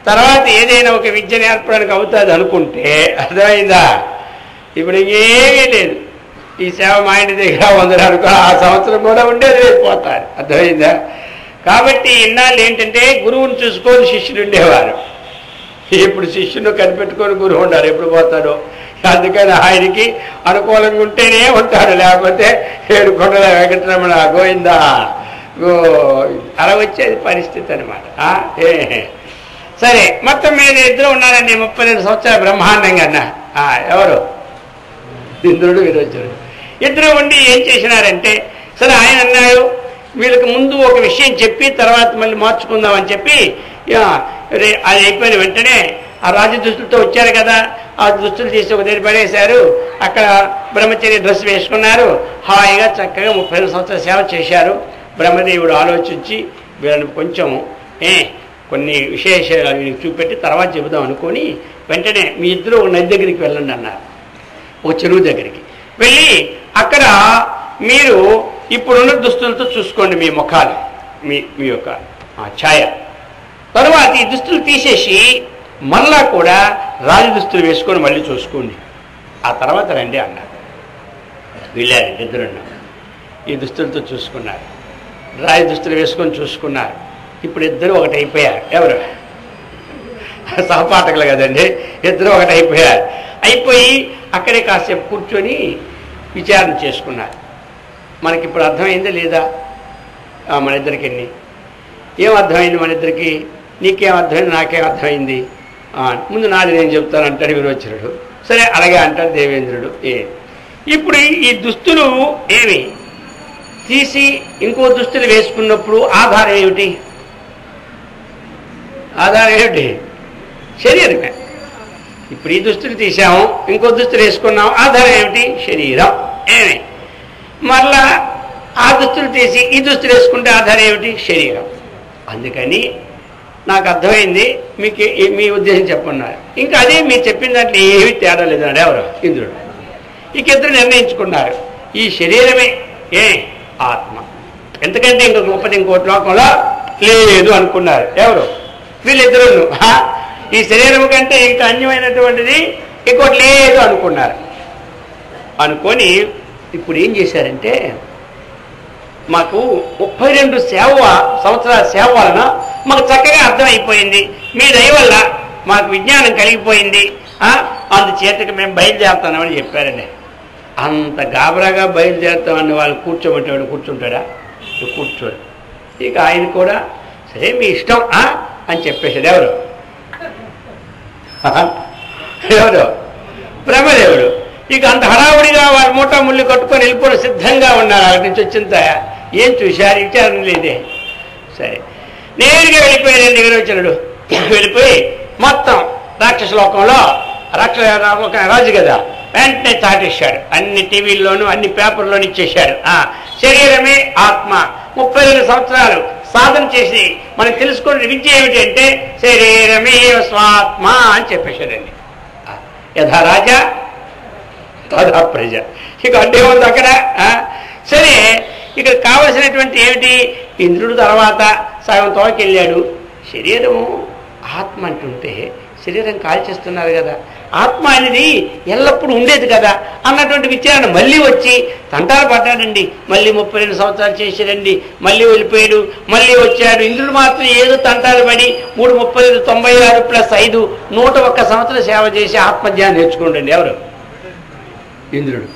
తర్వాత ఏదైనా ఒక విద్య నేర్పడానికి అవుతుంది అనుకుంటే, అర్థమైందా? ఇప్పుడు ఇంకేమీ లేదు, ఈ సేవ మా ఇంటి దగ్గర ఉందనుకో, ఆ సంవత్సరం కూడా ఉండేది వెళ్ళిపోతారు. అర్థమైందా? కాబట్టి ఇన్నాళ్ళు ఏంటంటే గురువుని చూసుకొని శిష్యులు ఉండేవారు. ఇప్పుడు శిష్యుని కనిపెట్టుకొని గురువు ఉండారు, ఎప్పుడు పోతాడో. అందుకని ఆయనకి అనుకూలంగా ఉంటేనే ఉంటాడు, లేకపోతే 7 కొండల వెంకటరమణ గోవిందా అలా వచ్చేది పరిస్థితి అనమాట. సరే, మొత్తం మీద ఇద్దరు ఉన్నారండి 32 సంవత్సరాలు బ్రహ్మాండంగా అన్న. ఎవరు? ఇంద్రుడు విరోచనుడు ఇద్దరు ఉండి ఏం చేసినారంటే, సరే ఆయన అన్నాడు వీళ్ళకి ముందు ఒక విషయం చెప్పి తర్వాత మళ్ళీ మార్చుకుందామని చెప్పి అది అయిపోయిన వెంటనే ఆ రాజదుస్తులతో వచ్చారు కదా, ఆ దుస్తులు తీసి ఒక దగ్గర పడేశారు. అక్కడ బ్రహ్మచర్య డ్రెస్ వేసుకున్నారు, హాయిగా చక్కగా 32 సంవత్సరాల సేవ చేశారు. బ్రహ్మదేవుడు ఆలోచించి వీళ్ళని కొంచెం కొన్ని విశేషాలు చూపెట్టి తర్వాత చెబుదాం అనుకొని వెంటనే మీ ఇద్దరు ఒక నది దగ్గరికి వెళ్ళండి అన్నారు. ఒక చెరువు దగ్గరికి వెళ్ళి అక్కడ మీరు ఇప్పుడున్న దుస్తులతో చూసుకోండి మీ ముఖాలు, మీ యొక్క ఛాయ. తరువాత ఈ దుస్తులు తీసేసి మళ్ళా కూడా రాజదుస్తులు వేసుకొని మళ్ళీ చూసుకోండి, ఆ తర్వాత రండి అన్నారు. వెళ్ళారండి ఇద్దరున్న, ఈ దుస్తులతో చూసుకున్నారు, రాజదుస్తులు వేసుకొని చూసుకున్నారు. ఇప్పుడు ఇద్దరు ఒకటైపోయారు. ఎవరు? సహపాఠకులు కదండి, ఇద్దరు ఒకటైపోయారు. అయిపోయి అక్కడే కాసేపు కూర్చొని విచారణ చేసుకున్నారు. మనకి ఇప్పుడు అర్థమైందా లేదా మన ఇద్దరికి? ఏం అర్థమైంది మన ఇద్దరికి? నీకేం అర్థమైంది, నాకేం అర్థమైంది? ముందు నాది నేను చెప్తాను అంటాడు విరోచనుడు. సరే అలాగే అంటాడు దేవేంద్రుడు. ఇప్పుడు ఈ దుస్తులు ఏమి తీసి ఇంకో దుస్తులు వేసుకున్నప్పుడు ఆధారం ఏమిటి? ఆధారం ఏమిటి? శరీరమే. ఇప్పుడు ఈ దుస్తులు తీసాము, ఇంకో దుస్తులు వేసుకున్నాము, ఆధారం ఏమిటి? శరీరం. ఏమి మరలా ఆ దుస్తులు తీసి ఈ దుస్తులు వేసుకుంటే ఆధారం ఏమిటి? శరీరం. అందుకని నాకు అర్థమైంది, మీకు మీ ఉద్దేశం చెప్పన్నారు. ఇంకా అదే మీరు చెప్పిన దాంట్లో ఏమి తేడా లేదన్నాడు ఎవరు? ఇంద్రుడు. ఇక ఇద్దరు నిర్ణయించుకున్నారు, ఈ శరీరమే ఆత్మ, ఎందుకంటే ఇంకొక గొప్పది ఇంకోటి లోకంలో లేదు అనుకున్నారు. ఎవరు? వీళ్ళిద్దరు. ఈ శరీరం కంటే ఇంకా అన్యమైనటువంటిది ఇంకోటి లేదు అనుకున్నారు. అనుకొని ఇప్పుడు ఏం చేశారంటే, మాకు 32 సంవత్సరాల సేవ వలన మాకు చక్కగా అర్థమైపోయింది, మీ దయ వల్ల మాకు విజ్ఞానం కలిగిపోయింది, అందుచేతకి మేము బయలుదేరుతామని చెప్పారండి. అంత గాబరాగా బయలుదేరుతామని వాళ్ళు కూర్చోబెట్టేవాడు కూర్చుంటాడా? కూర్చోడు. ఇక ఆయన కూడా సరే మీ ఇష్టం అని చెప్పేశాడు. ఎవరు? ఎవరు? బ్రహ్మదేవుడు. ఇక అంత హడావుడిగా వాళ్ళ మూటా ముళ్ళు కట్టుకొని వెళ్ళిపోవడం సిద్ధంగా ఉన్నారు. అక్కడి నుంచి వచ్చింత ఏం చూశారు, విచారణ లేదే. సరే నేరుగా వెళ్ళిపోయారండి విరోచనుడు. వెళ్ళిపోయి మొత్తం రాక్షస లోకంలో ఒక రాజు కదా, వెంటనే చాటేశాడు. అన్ని టీవీల్లోనూ అన్ని పేపర్లోనూ ఇచ్చేశాడు. శరీరమే ఆత్మ. 32 సంవత్సరాలు సాధన చేసి మనకు తెలుసుకున్న విద్య ఏమిటి అంటే శరీరమే స్వాత్మ అని చెప్పేశాడండి. యథా రాజా తథా ప్రజ. ఇక అంటే ఉంది అక్కడ. సరే ఇక్కడ కావలసినటువంటి ఏమిటి? ఇంద్రుడు తర్వాత సగం తోకి వెళ్ళాడు, శరీరం ఆత్మ అంటుంటే శరీరం కాల్చేస్తున్నారు కదా, ఆత్మ అనేది ఎల్లప్పుడూ ఉండేది కదా అన్నటువంటి విచారణ మళ్ళీ వచ్చి తంటాలు పడ్డాడండి. మళ్ళీ 32 సంవత్సరాలు చేశాడండి, మళ్ళీ వెళ్ళిపోయాడు, మళ్ళీ వచ్చాడు. ఇంద్రుడు మాత్రం ఏదో తంటాలు పడి 3 35 96 + 5 101 సంవత్సరం సేవ చేసి ఆత్మజ్ఞానం నేర్చుకోండి ఎవరు? ఇంద్రుడు.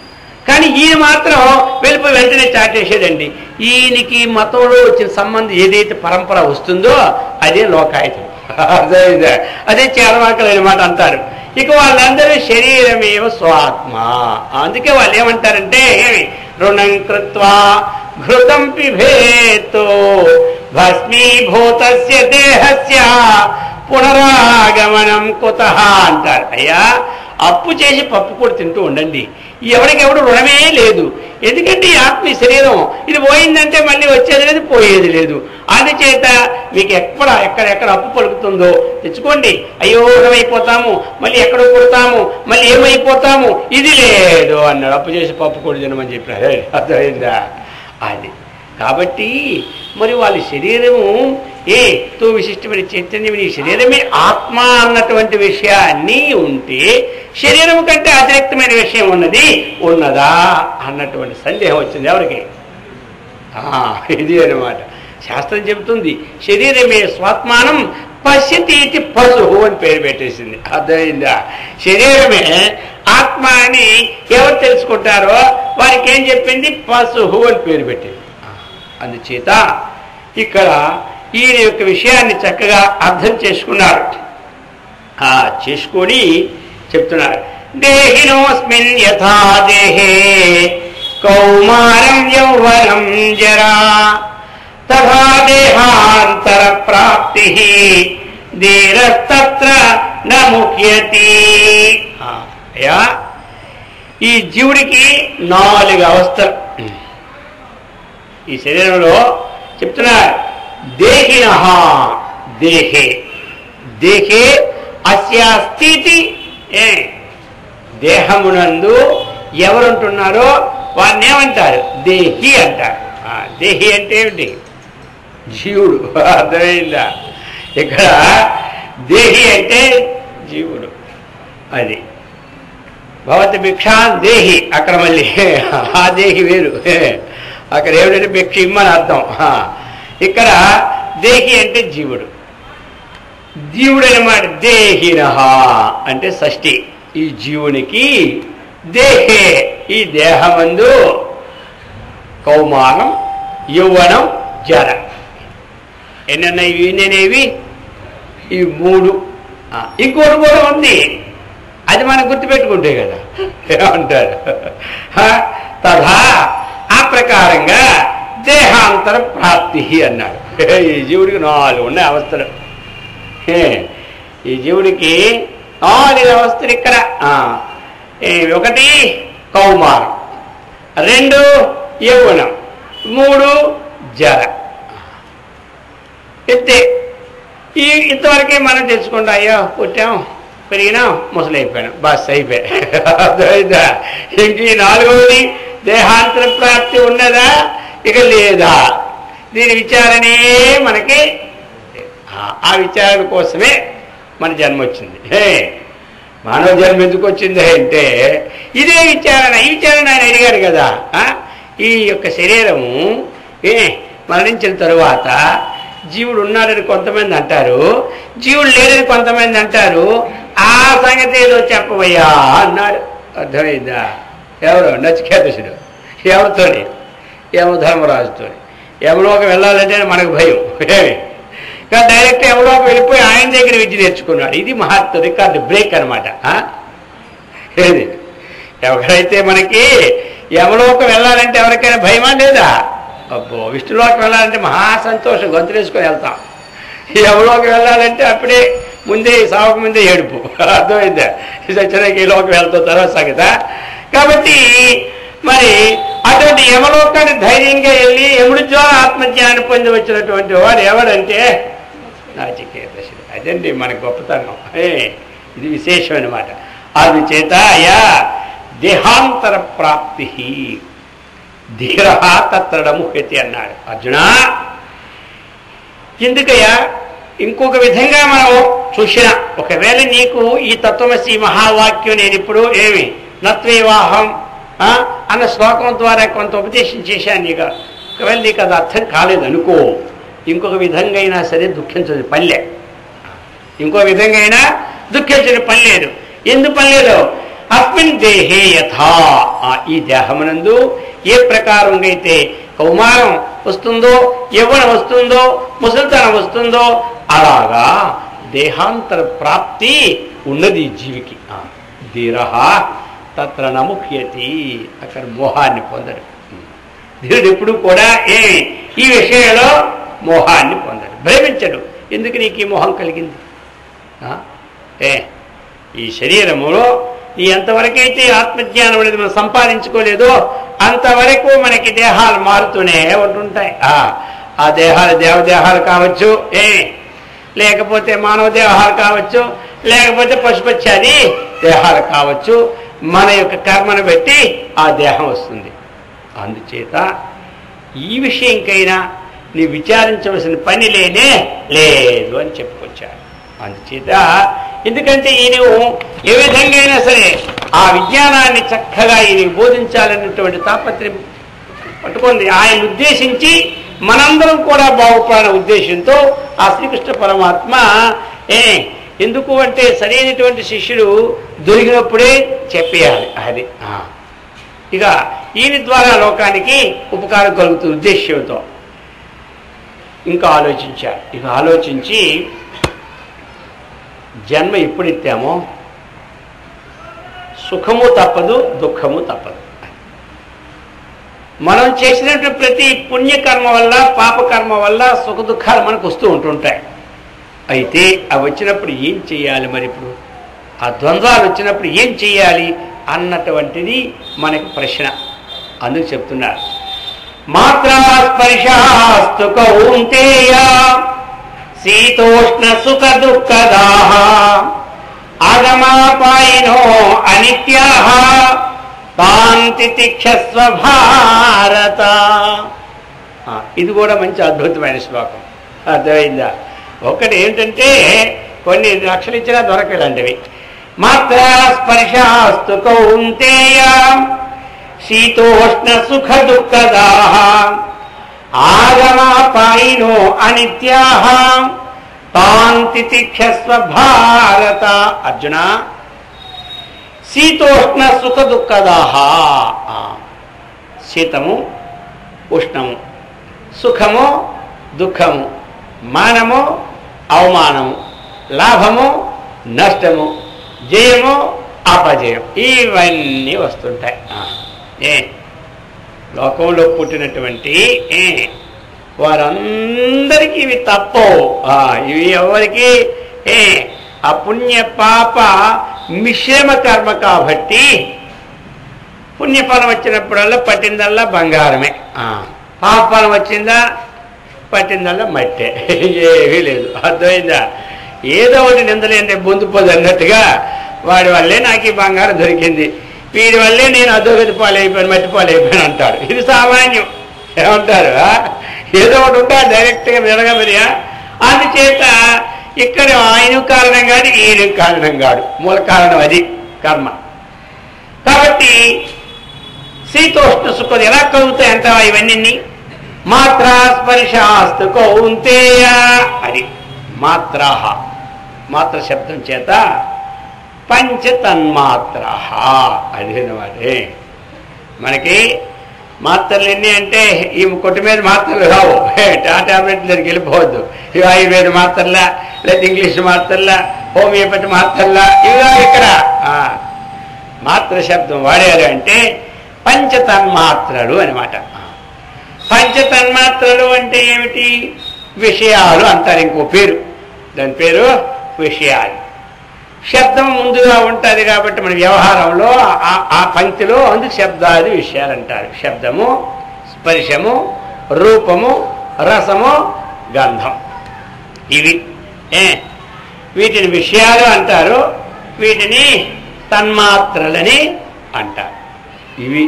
కానీ ఈయన మాత్రం వెళ్ళిపోయి వెంటనే చాటేసాడండి. ఈయనకి మతంలో వచ్చిన సంబంధం ఏదైతే పరంపర వస్తుందో అదే లోకాయతం, అదే చేరవాకలైన మాట అంటారు. ఇక వాళ్ళందరూ శరీరమేవ స్వాత్మ. అందుకే వాళ్ళు ఏమంటారంటే రుణం కృత్వా ఘృతం పిభేతో భస్మీభూతస్య దేహస్య పునరాగమనం కుతః అంటారు. అయ్యా అప్పు చేసి పప్పు కూడా తింటూ ఉండండి, ఎవరికెవడు రుణమే లేదు. ఎందుకంటే ఈ ఆత్మ శరీరం ఇది పోయిందంటే మళ్ళీ వచ్చేది లేదు, పోయేది లేదు. అందుచేత మీకు ఎక్కడెక్కడ అప్పు పలుకుతుందో తెచ్చుకోండి. అయ్యో రుణమైపోతాము, మళ్ళీ ఎక్కడో పుడతాము, మళ్ళీ ఏమైపోతాము, ఇది లేదు అన్నాడు. అప్పు చేసి పప్పు కూడా తినమని చెప్పారు. అర్థమైందా? అది కాబట్టి మరి వాళ్ళ శరీరము తో విశిష్టమైన చైతన్యం, నీ శరీరమే ఆత్మ అన్నటువంటి విషయాన్ని ఉంటే శరీరం కంటే అతిరిక్తమైన విషయం ఉన్నదా అన్నటువంటి సందేహం వచ్చింది ఎవరికి? ఇది అన్నమాట శాస్త్రం చెబుతుంది. శరీరమే స్వాత్మానం పశ్యతీతి పశువు అని పేరు పెట్టేసింది. అర్థమైందా? శరీరమే ఆత్మ అని ఎవరు తెలుసుకుంటారో వారికి ఏం చెప్పింది? పశువు అని పేరు పెట్టింది. అందుచేత ఇక్కడ ఈ యొక్క విషయాన్ని చక్కగా అర్థం చేసుకున్నారు. చేసుకొని చెప్తున్నారు, దేహినోస్మిన్ యథా దేహే కౌమారం యౌవనం జరా తథా దేహాంతర ప్రాప్తి ధీరస్తత్ర న ముఖ్యతి. ఈ జీవుడికి 4 అవస్థలు ఈ శరీరంలో చెప్తున్నారు. దేహినః దేహే దేహే అస్యాస్థితి. దేహమునందు ఎవరుంటున్నారో వారిని ఏమంటారు? దేహి అంటారు. దేహి అంటే ఏమిటి? జీవుడు. అర్థమైందా? ఇక్కడ దేహి అంటే జీవుడు. అది భవతి భిక్షాన్ దేహి. అక్కడ మళ్ళీ ఆ దేహి వేరు, అక్కడ ఏమిటంటే భిక్ష ఇమ్మని అర్థం. ఇక్కడ దేహి అంటే జీవుడు. జీవుడు అన్నమాట. దేహినః అంటే షష్ఠి. ఈ జీవునికి దేహే ఈ దేహమందు కౌమారం యౌవనం జర ఎన్నన్నాయి? ఇవేనేవి? ఈ 3. ఇంకోటి కూడా ఉంది, అది మనం గుర్తుపెట్టుకుంటే కదా ఏమంటారు? తథా ఆ ప్రకారంగా దేహాంతర ప్రాప్తి అన్నాడు. ఈ జీవుడికి 4 ఉన్నాయి అవస్థలు. ఈ జీవుడికి 4 అవస్థలు ఇక్కడ. 1 కౌమారం, 2 యౌవనం, 3 జర. ఇంతవరకే మనం తెచ్చుకుంటా. అయ్యో పుట్టాం, పెరిగినాం, ముసలైపోయాను, బస్ అయిపోయా. అర్థమైందా? ఇంక ఈ 4వది దేహాంతర ప్రాప్తి ఉన్నదా? ఇక లేదా? దీని విచారణే మనకి. ఆ విచారణ కోసమే మన జన్మ వచ్చింది. మానవ జన్మ ఎందుకు వచ్చింది అంటే ఇదే విచారణ. ఈ విచారణ ఆయన అడిగారు కదా. ఈ యొక్క శరీరము మరణించిన తరువాత జీవుడు ఉన్నాడని కొంతమంది అంటారు, జీవుడు లేడని కొంతమంది అంటారు. ఆ సంగతి ఏదో చెప్పవయ్యా అన్నాడు. అర్థమైందా? ఎవరు? నచికేతసుడు. ఎవరితోని? యమధర్మరాజుతో. యమలోకి వెళ్ళాలంటే మనకు భయం. కానీ డైరెక్ట్ యమలోకి వెళ్ళిపోయి ఆయన దగ్గర విద్య నేర్చుకున్నాడు. ఇది మహత్వ రికార్డు బ్రేక్ అనమాట. ఏది ఎవరైతే మనకి యమలోకి వెళ్ళాలంటే ఎవరికైనా భయమా లేదా? అబ్బో, విష్ణులోకి వెళ్ళాలంటే మహా సంతోషం, గొంతులేసుకొని వెళ్తాం. యమలోకి వెళ్ళాలంటే అప్పుడే ముందే సావకు ముందే ఏడుపు. అర్థమైందా? సత్యనాకి లోకి వెళ్తాం తర్వాత సంగత. కాబట్టి మరి అటువంటి యమలోకాన్ని ధైర్యంగా వెళ్ళి యముడి ద్వారా ఆత్మజ్ఞానం పొంది వచ్చినటువంటి వాడు ఎవడంటే నచికేతసుడు. అదండి మన గొప్పతనం. ఇది విశేషం అన్నమాట. అందుచేత అయా దేహాంతర ప్రాప్తి ధీర తత్రడముహ్యతి అన్నాడు. అర్జున, ఎందుకయ్యా ఇంకొక విధంగా మనం చూసినా, ఒకవేళ నీకు ఈ తత్వమసి మహావాక్యం నేను ఇప్పుడు ఏమి నత్వేవాహం అన్న శ్లోకం ద్వారా కొంత ఉపదేశం చేశాను నీకు. ఒకవేళ నీకు అది అర్థం కాలేదనుకో, ఇంకొక విధంగా అయినా సరే దుఃఖించదు పనిలే. ఇంకో విధంగా అయినా దుఃఖించిన పని లేదు. ఎందుకు పని లేదు? అస్మిన్ దేహే యథా, ఈ దేహమునందు ఏ ప్రకారంగా అయితే కౌమారం వస్తుందో, యవ్వనం వస్తుందో, ముసలితనం వస్తుందో, అలాగా దేహాంతర ప్రాప్తి ఉన్నది జీవికి. ధీరః తత్ర నముఖ్యతి, అక్కడ మోహాన్ని పొందడు. ధీరుడు ఎప్పుడు కూడా ఈ విషయంలో మోహాన్ని పొందడు, భ్రమించడు. ఎందుకు నీకు ఈ మోహం కలిగింది? ఈ శరీరములో ఈ ఎంతవరకైతే ఆత్మజ్ఞానం అనేది మనం సంపాదించుకోలేదో అంతవరకు మనకి దేహాలు మారుతూనే ఉంటుంటాయి. ఆ దేహాలు దేవదేహాలు కావచ్చు, లేకపోతే మానవ దేహాలు కావచ్చు, లేకపోతే పశుపత్యాది దేహాలు కావచ్చు. మన యొక్క కర్మను బట్టి ఆ దేహం వస్తుంది. అందుచేత ఈ విషయంకైనా నీ విచారించవలసిన పని లేదు అని చెప్పుకొచ్చాడు. అందుచేత ఎందుకంటే ఈయన ఏ విధంగా అయినా సరే ఆ విజ్ఞానాన్ని చక్కగా ఈయన బోధించాలన్నటువంటి తాపత్రయం పట్టుకుంది. ఆయన ఉద్దేశించి మనందరం కూడా బాగుపడాలనే ఉద్దేశంతో ఆ శ్రీకృష్ణ పరమాత్మ ఎందుకు అంటే సరైనటువంటి శిష్యుడు దొరికినప్పుడే చెప్పేయాలి. అది ఇక ఈయన ద్వారా లోకానికి ఉపకారం కలుగుతున్న ఉద్దేశ్యంతో ఇంకా ఆలోచించారు. ఇక ఆలోచించి జన్మ ఎప్పుడెత్తామో సుఖము తప్పదు, దుఃఖము తప్పదు. మనం చేసినటువంటి ప్రతి పుణ్యకర్మ వల్ల, పాపకర్మ వల్ల సుఖ దుఃఖాలు మనకు వస్తూ ఉంటుంటాయి. అయితే అవి వచ్చినప్పుడు ఏం చేయాలి? మరి ఇప్పుడు ఆ ద్వంద్వాలు వచ్చినప్పుడు ఏం చేయాలి అన్నటువంటిది మనకి ప్రశ్న. అందుకు చెప్తున్నారు, మాత్రా స్పర్శాస్తు కౌంతేయ శీతోష్ణ సుఖ దుఃఖదాః ఆగమాపాయినో అనిత్యాః తాన్ తితిక్షస్వ భారత. ఇది కూడా మంచి అద్భుతమైన శ్లోకం. అర్థమైందా? ఒకటి ఏంటంటే కొన్ని లక్షలు ఇచ్చినా దొరకలాంటివి. మాత్రా స్పర్శాస్తు కౌంతేయ శీతోష్ణ సుఖ దుఃఖదాః ఆగమాపాయినో అనిత్యాః తాన్ తితిక్షస్వ భారత. అర్జున, శీతోష్ణ సుఖ దుఃఖదాః, శీతము ఉష్ణము, సుఖము దుఃఖము, మానము అవమానము, లాభము నష్టము, జయము అపజయం, ఇవన్నీ వస్తుంటాయి. లోకంలో పుట్టినటువంటి వారందరికీ ఇవి తప్పవు. ఇవి ఎవరికి ఆ పుణ్య పాప మిశ్రమ కర్మ కాబట్టి పుణ్యఫలం వచ్చినప్పుడల్లా పట్టిందల్లా బంగారమే, పాపఫలం వచ్చిందా పట్టిందల్లా మట్టే, ఏమీ లేదు. అర్థమైందా? ఏదో ఒకటి నిందలేంటే బొందుపోదు అన్నట్టుగా వాడి వల్లే నాకు ఈ బంగారం దొరికింది, వీడి వల్లే నేను అధోగతి పాలైపోయాను, మట్టి పాలైపోయాను అంటాడు. ఇది సామాన్యం. ఏమంటారు? ఏదో ఒకటి ఉంటా డైరెక్ట్గా వినగమరియా. అందుచేత ఇక్కడ ఆయన కారణం కాదు, ఈయన కారణం కాదు, మూల కారణం అది కర్మ. కాబట్టి శీతోష్ణ సుఖం ఎలా కలుగుతాయి అంటావా? ఇవన్నీ మాత్రా స్పర్శాస్తు కౌంతేయ, అది మాత్రాహ, మాత్ర శబ్దం చేత పంచతన్మాత్ర, అది అన్నమాట. మనకి మాత్రలు ఎన్ని అంటే ఈ కొట్టు మీద మాత్రలు రావు, టాబ్లెట్ దగ్గరికి వెళ్ళిపోవద్దు. ఇవి ఆయుర్వేద మాత్రలా, లేదా ఇంగ్లీష్ మాత్రలా, హోమియోపతి మాత్రలా, ఇవి ఇక్కడ మాత్ర శబ్దం వాడారు అంటే పంచతన్మాత్రలు అనమాట. పంచతన్మాత్రలు అంటే ఏమిటి? విషయాలు అంటారు, ఇంకో పేరు, దాని పేరు విషయాలు. శబ్దం ముందుగా ఉంటుంది కాబట్టి మన వ్యవహారంలో ఆ పంక్తిలో అందుకు శబ్దాది విషయాలు అంటారు. శబ్దము, స్పర్శము, రూపము, రసము, గంధం, ఇవి వీటిని విషయాలు అంటారు, వీటిని తన్మాత్రలని అంటారు. ఇవి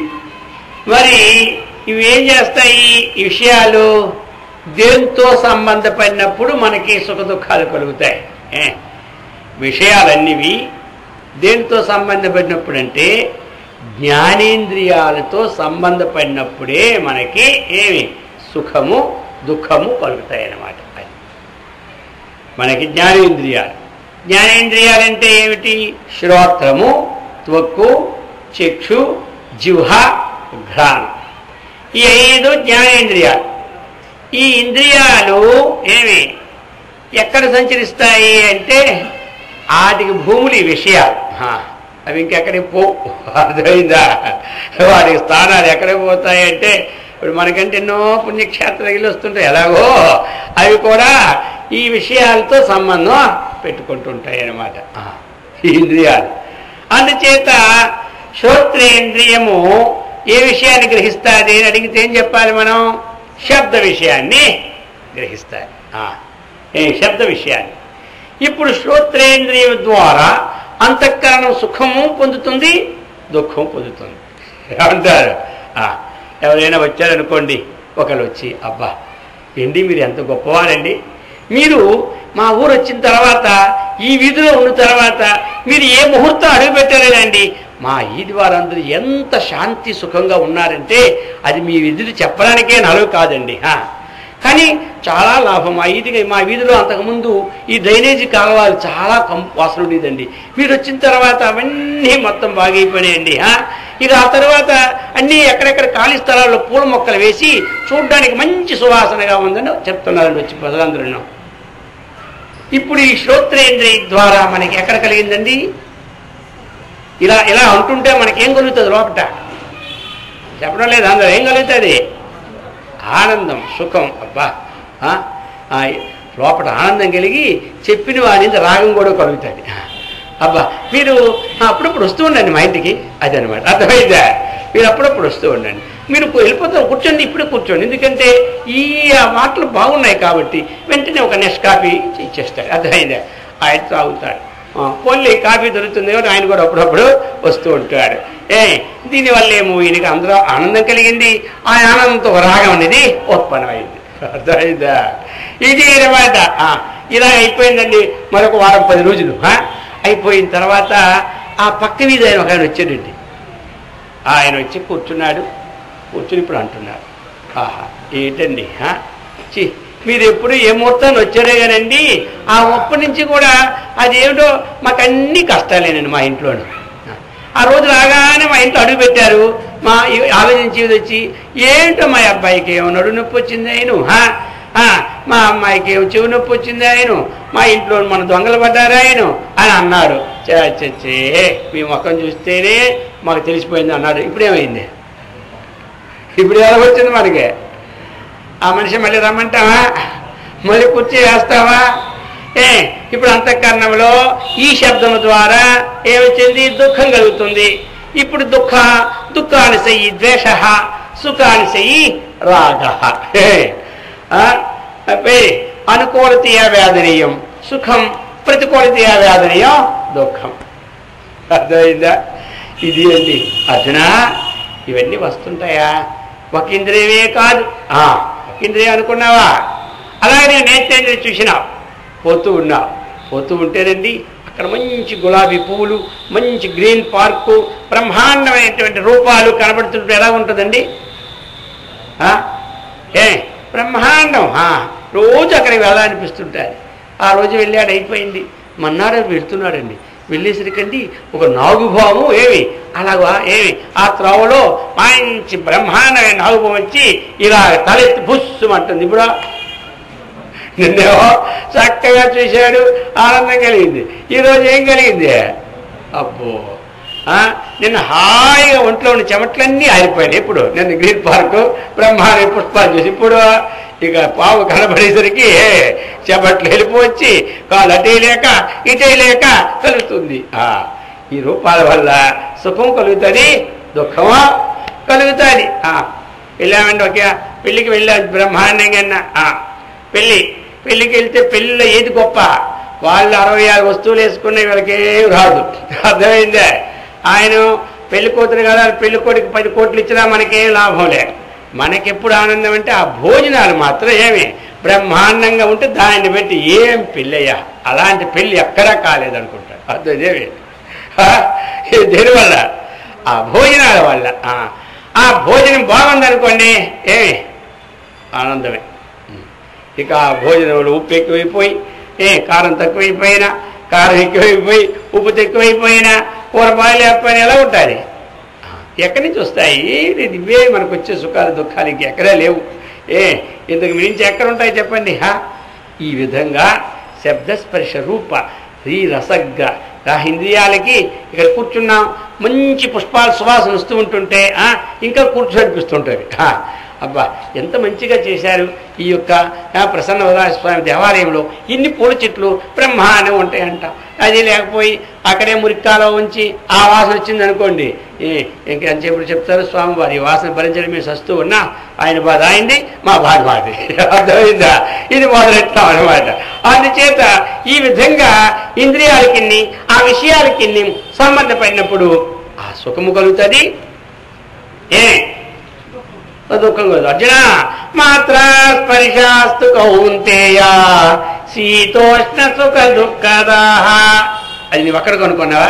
మరి ఇవి ఏం చేస్తాయి? ఈ విషయాలు దేంతో సంబంధపడినప్పుడు మనకి సుఖ దుఃఖాలు కలుగుతాయి. విషయాలన్నీవి దేంతో సంబంధపడినప్పుడు అంటే జ్ఞానేంద్రియాలతో సంబంధపడినప్పుడే మనకి ఏమి సుఖము దుఃఖము కలుగుతాయి అన్నమాట. అది మనకి జ్ఞానేంద్రియాలు. జ్ఞానేంద్రియాలంటే ఏమిటి? శ్రోత్రము, త్వక్కు, చక్షు, జిహ్వ, ఘ్రాణం. ఈ 5 జ్ఞానేంద్రియాలు. ఈ ఇంద్రియాలు ఏమి ఎక్కడ సంచరిస్తాయి అంటే వాటికి భూములు ఈ విషయాలు. అవి ఇంకెక్కడికి అర్థమైందా? వాటికి స్థానాలు ఎక్కడికి పోతాయి అంటే ఇప్పుడు మనకంటే ఎన్నో పుణ్యక్షేత్రాలు వస్తుంటాయి. ఎలాగో అవి కూడా ఈ విషయాలతో సంబంధం పెట్టుకుంటుంటాయి అన్నమాట ఈ ఇంద్రియాలు. అందుచేత శ్రోత్రేంద్రియము ఏ విషయాన్ని గ్రహిస్తుంది అని అడిగితే ఏం చెప్పాలి మనం? శబ్ద విషయాన్ని గ్రహిస్తారు. శబ్ద విషయాన్ని. ఇప్పుడు శ్రోత్రేంద్రియం ద్వారా అంతఃకరణం సుఖము పొందుతుంది, దుఃఖం పొందుతుంది. ఏమంటారు? ఎవరైనా వచ్చారనుకోండి, ఒకరు వచ్చి అబ్బా ఏంటి మీరు ఎంత గొప్పవారండి, మీరు మా ఊరు వచ్చిన తర్వాత ఈ వీధిలో ఉన్న తర్వాత మీరు ఏ ముహూర్తం అడుగు పెట్టారేనండి, మా ఈది వారందరూ ఎంత శాంతి సుఖంగా ఉన్నారంటే అది మీ వీధులు చెప్పడానికే నలుగు కాదండి. కానీ చాలా లాభం. మా వీధిలో అంతకుముందు ఈ డ్రైనేజీ కాలువలు చాలా వాసన ఉండేదండి, మీరు వచ్చిన తర్వాత అవన్నీ మొత్తం బాగైపోయాయండి. ఇక ఆ తర్వాత అన్నీ ఎక్కడెక్కడ ఖాళీ స్థలాల్లో పూల మొక్కలు వేసి చూడ్డానికి మంచి సువాసనగా ఉందని చెప్తున్నారండి వచ్చి ప్రజలందరూ. ఇప్పుడు ఈ శ్రోత్రేంద్రియ ద్వారా మనకి ఎక్కడ కలిగిందండి? ఇలా ఇలా అంటుంటే మనకేం కలుగుతుంది? లోపట చెప్పడం లేదు, అందరూ ఏం కలుగుతుంది? ఆనందం, సుఖం. అబ్బా లోపల ఆనందం కలిగి చెప్పిన వాడి రాగం కూడా కలుగుతుంది. అబ్బా మీరు అప్పుడప్పుడు వస్తూ ఉండండి మా ఇంటికి, అది అనమాట. అర్థమైందా? మీరు అప్పుడప్పుడు వస్తూ ఉండండి, మీరు వెళ్ళిపోతారు, కూర్చోండి, ఇప్పుడే కూర్చోండి, ఎందుకంటే ఈ మాటలు బాగున్నాయి కాబట్టి వెంటనే ఒక నెక్స్ట్ కాఫీ ఇచ్చేస్తాడు. అర్థమైందా? ఆయన తాగుతాడు, పొల్లి కాఫీ దొరుకుతుంది కాబట్టి ఆయన కూడా అప్పుడప్పుడు వస్తూ ఉంటాడు. దీనివల్ల ఏమో ఈయనకి అందరూ ఆనందం కలిగింది, ఆ ఆనందంతో రాగం అనేది ఉత్పన్నమైంది. అర్థమైందా? ఇది అనమాట. ఇలా అయిపోయిందండి. మరొక వారం 10 రోజులు అయిపోయిన తర్వాత ఆ పక్క వీధి ఆయన ఒక ఆయన వచ్చాడండి. ఆయన వచ్చి కూర్చున్నాడు. కూర్చుని ఇప్పుడు అంటున్నాడు, ఆహా ఏంటండి మీరు ఎప్పుడు ఏ ముహూర్తాన్ని వచ్చారే కానండి, ఆ అప్పటి నుంచి కూడా అదేమిటో మాకు అన్ని కష్టాలేనండి మా ఇంట్లోనే. ఆ రోజు రాగానే మా ఇంట్లో అడుగు పెట్టారు, మా ఆలోచించి వచ్చి ఏంటో మా అబ్బాయికి ఏమో నడు నొప్పి వచ్చింది ఆయన, మా అమ్మాయికి ఏమో చెవి నొప్పి వచ్చింది ఆయన, మా ఇంట్లో మన దొంగలు పడ్డారు ఆయన అని అన్నాడు. చే మీ ముఖం చూస్తేనే మాకు తెలిసిపోయింది అన్నాడు. ఇప్పుడేమైంది? ఇప్పుడు ఎలా వచ్చింది మనకి? ఆ మనిషి మళ్ళీ రమ్మంటావా? మళ్ళీ కుర్చీ వేస్తావా? ఇప్పుడు అంతఃకరణంలో ఈ శబ్దము ద్వారా ఏమొచ్చింది? దుఃఖం కలుగుతుంది. ఇప్పుడు దుఃఖాన్ని సయి ద్వేష, సుఖాన్ని సయి రాగ. అనుకూలతయా వేదనీయం సుఖం, ప్రతికూలతయా వేదనీయం దుఃఖం. అర్థమైందా? ఇది అండి అర్జునా. ఇవన్నీ వస్తుంటాయా? ఒక ఇంద్రియమే కాదు, ఒక ఇంద్రియం అనుకున్నావా? అలాగే నేను నేత్రేంద్రియ చూసినావు, పోతూ ఉంటేనండి అక్కడ మంచి గులాబీ పువ్వులు, మంచి గ్రీన్ పార్కు, బ్రహ్మాండమైనటువంటి రూపాలు కనబడుతుంటే ఎలా ఉంటుందండి? బ్రహ్మాండం. రోజు అక్కడికి వెళ్ళాలనిపిస్తుంటారు. ఆ రోజు వెళ్ళాడు, అయిపోయింది. మన్నాడు వెళ్తున్నాడండి. వెళ్ళేసరికండి ఒక నాగుభావం అలాగా ఆ త్రోవలో మంచి బ్రహ్మాండమైన నాగుభావం వచ్చి ఇలా తలెత్తి పుస్సుమంటుంది. ఇప్పుడు నిన్నేమో చక్కగా చూశాడు, ఆనందం కలిగింది. ఈరోజు ఏం కలిగింది? అబ్బో నిన్న హాయిగా ఒంట్లో ఉన్న చెమట్లన్నీ ఆరిపోయాయి. ఇప్పుడు నిన్న గ్రీన్ పార్కు బ్రహ్మాండ పుష్పాలు చూసి ఇప్పుడు ఇక పావు కనబడేసరికి చెమట్లు వెళ్ళిపోవచ్చి కాళ్ళు అటే లేక ఇటే లేక కలుగుతుంది. ఈ రూపాల వల్ల సుఖం కలుగుతుంది, దుఃఖమా కలుగుతుంది. వెళ్ళామండి, ఒకే పెళ్ళికి వెళ్ళాం బ్రహ్మాండంగా. పెళ్ళికి వెళ్తే పెళ్ళిలో ఏది గొప్ప? వాళ్ళు 66 వస్తువులు వేసుకునే వీళ్ళకేం రాదు. అర్థమైందే? ఆయన పెళ్లి కూతురు కదా, పెళ్లి కొడుకు 10 కోట్లు ఇచ్చినా మనకేం లాభం లే. మనకెప్పుడు ఆనందం అంటే ఆ భోజనాలు మాత్రం ఏమి బ్రహ్మాండంగా ఉంటే దాన్ని బట్టి ఏం పెళ్ళయ్యా, అలాంటి పెళ్ళి ఎక్కడా కాలేదనుకుంటాడు. అదేమి దేనివల్ల? ఆ భోజనాల వల్ల. ఆ భోజనం బాగుందనుకోండి ఏమి ఆనందమే. ఇక ఆ భోజనంలో ఉప్పు ఎక్కువైపోయి కారం తక్కువైపోయినా, కారం ఎక్కువైపోయి ఉప్పు తక్కువైపోయినా, కూరపాయలు ఎక్కువైనా ఎలా ఉంటుంది? ఎక్కడి నుంచి వస్తాయి? ఇవే మనకు వచ్చే సుఖాలు దుఃఖాలు ఇంకెక్కడా లేవు. ఇంతకు మించి ఎక్కడ ఉంటాయి చెప్పండి? ఈ విధంగా శబ్దస్పర్శ రూప ఈ రసగ్గా ఆ ఇంద్రియాలకి ఇక్కడ కూర్చున్నాం, మంచి పుష్పాల సువాసన వస్తూ ఉంటుంటే ఇంకా కూర్చోనిపిస్తుంటుంది. అబ్బా ఎంత మంచిగా చేశారు ఈ యొక్క ప్రసన్న వరదరాజ స్వామి దేవాలయంలో, ఇన్ని పూల చెట్లు బ్రహ్మాండం ఉంటాయంట. అది లేకపోయి అక్కడే మురికాలో ఉంచి ఆ వాసన వచ్చింది అనుకోండి, ఇంకెంతసేపు చెప్తారు స్వామి వారి వాసన భరించడం మేము సస్తూ ఉన్నా, ఆయన బాధ అయింది, మా బాధ మాది. అర్థమైందా? ఇది మొదలెట్టాం అనమాట. అందుచేత ఈ విధంగా ఇంద్రియాలకి ఆ విషయాలకి సంబంధపడినప్పుడు ఆ సుఖము కలుగుతుంది, దుఃఖం కలుగుతుంది. అర్జున మాత్ర స్పర్శాస్తు కౌంతేయ శీతోష్ణ సుఖ దుఃఖదాహ. అది నువ్వు అక్కడ కొనుక్కున్నావా?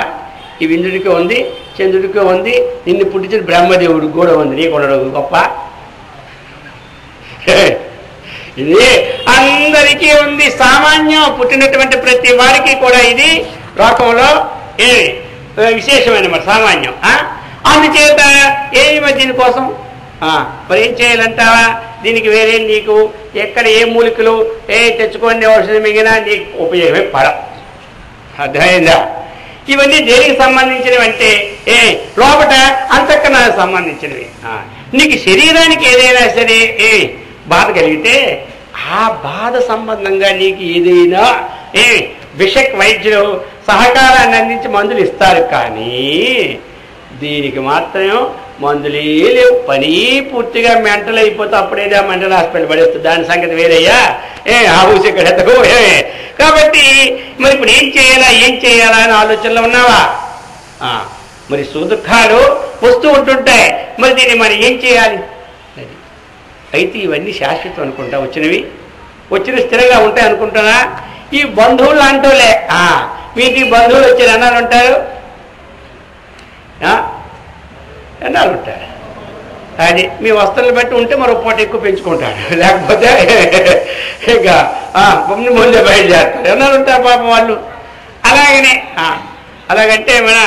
ఇవి ఇంద్రుడికి ఉంది, చంద్రుడికి ఉంది, నిన్ను పుట్టించిన బ్రహ్మదేవుడికి కూడా ఉంది, నీకు ఉండడు గొప్ప. ఇది అందరికీ ఉంది, సామాన్యం. పుట్టినటువంటి ప్రతి వారికి కూడా ఇది లోకంలో విశేషమైన మరి సామాన్యం. అందుచేత ఏమి దీనికోసం మరి ఏం చేయాలంటావా? దీనికి వేరే నీకు ఎక్కడ ఏ మూలికలు తెచ్చుకోండి ఔషధం మిగిలినా నీకు ఉపయోగమే పడ. అర్థమైందా? ఇవన్నీ దేనికి సంబంధించినవి అంటే లోపట అంతఃకరణానికి సంబంధించినవి. నీకు శరీరానికి ఏదైనా సరే బాధ కలిగితే ఆ బాధ సంబంధంగా నీకు ఏదైనా విష వైద్యులు సహకారాన్ని అందించి మందులు ఇస్తారు. కానీ దీనికి మాత్రం మందులే లేవు. పని పూర్తిగా మెంటల్ అయిపోతే అప్పుడేదా మెంటల్ హాస్పిటల్ పడేస్తుంది, దాని సంగతి వేరయ్యా. హౌస్ ఇక్కడ ఎత్తకు. కాబట్టి మరి ఇప్పుడు ఏం చేయాలా అని ఆలోచనలో ఉన్నావా? మరి సుదుఖాలు వస్తూ ఉంటుంటాయి, మరి దీన్ని మరి ఏం చేయాలి? అది అయితే ఇవన్నీ శాశ్వతం అనుకుంటా, వచ్చిన స్థిరంగా ఉంటాయి అనుకుంటున్నా. ఈ బంధువులు అంటూలే మీకు బంధువులు వచ్చారు అన్నారు ఉంటారు, ఎన్నాళ్ళు ఉంటారు. అది మీ వస్తువులను బట్టి ఉంటే మరో పూట ఎక్కువ పెంచుకుంటాడు, లేకపోతే ఇక ముందే బయలుదేరుతారు. ఎన్నాళ్ళు ఉంటారు పాపం వాళ్ళు. అలాగంటే మన